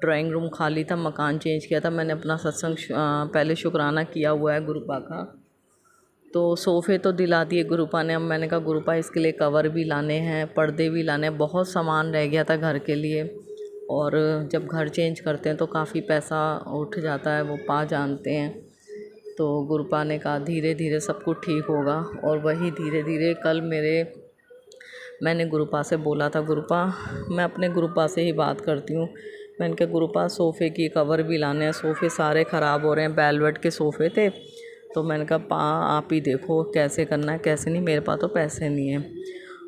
ड्राइंग रूम खाली था, मकान चेंज किया था मैंने अपना सत्संग पहले शुक्राना किया हुआ है गुरुपा का। तो सोफ़े तो दिला दिए गुरुपा ने। अब मैंने कहा गुरुपा इसके लिए कवर भी लाने हैं, पर्दे भी लाने हैं, बहुत सामान रह गया था घर के लिए। और जब घर चेंज करते हैं तो काफ़ी पैसा उठ जाता है, वो पा जानते हैं। तो गुरुपा ने कहा धीरे धीरे सब कुछ ठीक होगा। और वही धीरे धीरे कल मैंने गुरुपा से बोला था, गुरुपा मैं अपने गुरुपा से ही बात करती हूँ। मैंने कहा गुरुपा सोफ़े की कवर भी लाने हैं, सोफ़े सारे ख़राब हो रहे हैं, वेलवेट के सोफ़े थे। तो मैंने कहा आप ही देखो कैसे करना है कैसे नहीं, मेरे पास तो पैसे नहीं हैं।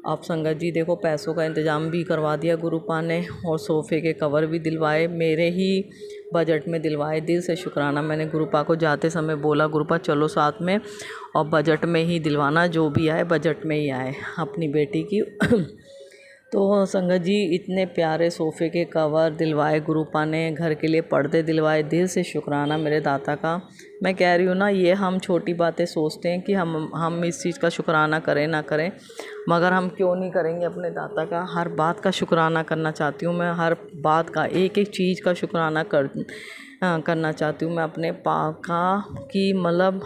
आप संगत जी देखो पैसों का इंतज़ाम भी करवा दिया गुरुपा ने, और सोफ़े के कवर भी दिलवाए, मेरे ही बजट में दिलवाए। दिल से शुक्राना। मैंने गुरुपा को जाते समय बोला गुरुपा चलो साथ में, और बजट में ही दिलवाना, जो भी आए बजट में ही आए अपनी बेटी की। तो संगत जी इतने प्यारे सोफ़े के कवर दिलवाए गुरुपा ने, घर के लिए पर्दे दिलवाए। दिल से शुक्राना मेरे दाता का। मैं कह रही हूँ ना, ये हम छोटी बातें सोचते हैं कि हम इस चीज़ का शुक्राना करें ना करें, मगर हम क्यों नहीं करेंगे अपने दाता का। हर बात का शुक्राना करना चाहती हूँ मैं, हर बात का एक एक चीज़ का शुक्राना करना चाहती हूँ मैं अपने पाका की। मतलब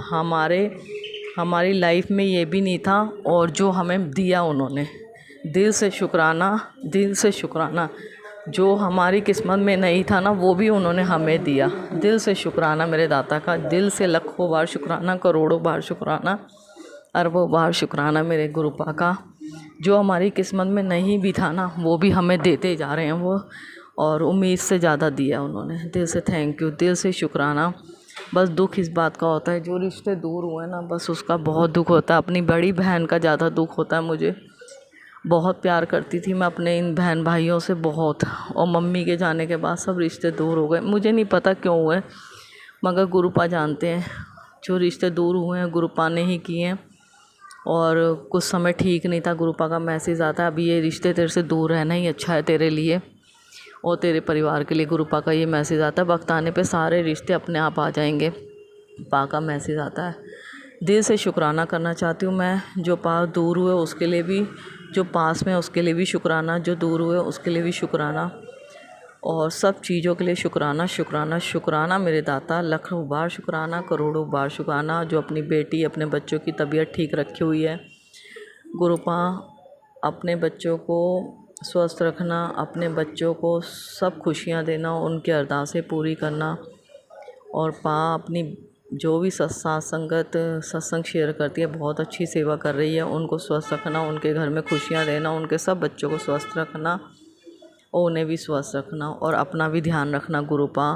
हमारी लाइफ में ये भी नहीं था, और जो हमें दिया उन्होंने, दिल से शुक्राना, दिल से शुक्राना। जो हमारी किस्मत में नहीं था ना, वो भी उन्होंने हमें दिया। दिल से शुक्राना मेरे दाता का, दिल से लाखों बार शुक्राना, करोड़ों बार शुक्राना, अरबों बार शुक्राना मेरे गुरुपा का। जो हमारी किस्मत में नहीं भी था ना, वो भी हमें देते जा रहे हैं वो, और उम्मीद से ज़्यादा दिया उन्होंने। दिल से थैंक यू, दिल से शुक्राना। बस दुख इस बात का होता है, जो रिश्ते दूर हुए ना, बस उसका बहुत दुख होता है। अपनी बड़ी बहन का ज़्यादा दुख होता है मुझे। बहुत प्यार करती थी मैं अपने इन बहन भाइयों से बहुत, और मम्मी के जाने के बाद सब रिश्ते दूर हो गए। मुझे नहीं पता क्यों हुए, मगर गुरुपा जानते हैं। जो रिश्ते दूर हुए हैं गुरुपा ने ही किए हैं। और कुछ समय ठीक नहीं था, गुरुपा का मैसेज आता अभी ये रिश्ते तेरे से दूर रहना ही अच्छा है तेरे लिए और तेरे परिवार के लिए। गुरुपा का ये मैसेज आता है, वक्त आने पे सारे रिश्ते अपने आप आ जाएंगे। पा का मैसेज आता है। दिल से शुक्राना करना चाहती हूँ मैं, जो पा दूर हुए उसके लिए भी, जो पास में उसके लिए भी शुक्राना, जो दूर हुए उसके लिए भी शुक्राना, और सब चीज़ों के लिए शुक्राना शुक्राना शुक्राना मेरे दाता। लाखों बार शुक्राना, करोड़ों बार शुक्राना। जो अपनी बेटी अपने बच्चों की तबीयत ठीक रखी हुई है, गुरुपा अपने बच्चों को स्वस्थ रखना, अपने बच्चों को सब खुशियाँ देना, उनकी अरदासें पूरी करना। और पा अपनी जो भी सत्संग शेयर करती है, बहुत अच्छी सेवा कर रही है। उनको स्वस्थ रखना, उनके घर में खुशियाँ देना, उनके सब बच्चों को स्वस्थ रखना और उन्हें भी स्वस्थ रखना, और अपना भी ध्यान रखना। गुरुपा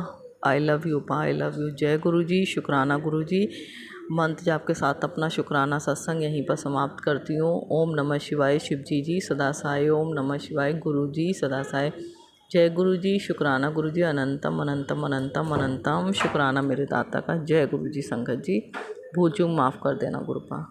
आई लव यू पा, आई लव यू। जय गुरु जी, शुक्राना गुरु जी। मंत्र जाप के साथ अपना शुक्राना सत्संग यहीं पर समाप्त करती हूँ। ओम नमः शिवाय। शिव जी सदा साई। ओम नमः शिवाय। गुरु जी सदा साई। जय गुरु जी, शुक्राना गुरु जी। अनंतम अनंतम अनंतम अनंतम शुक्राना मेरे दाता का। जय गुरु जी। संगत जी भूल चूक माफ़ कर देना गुरुपा।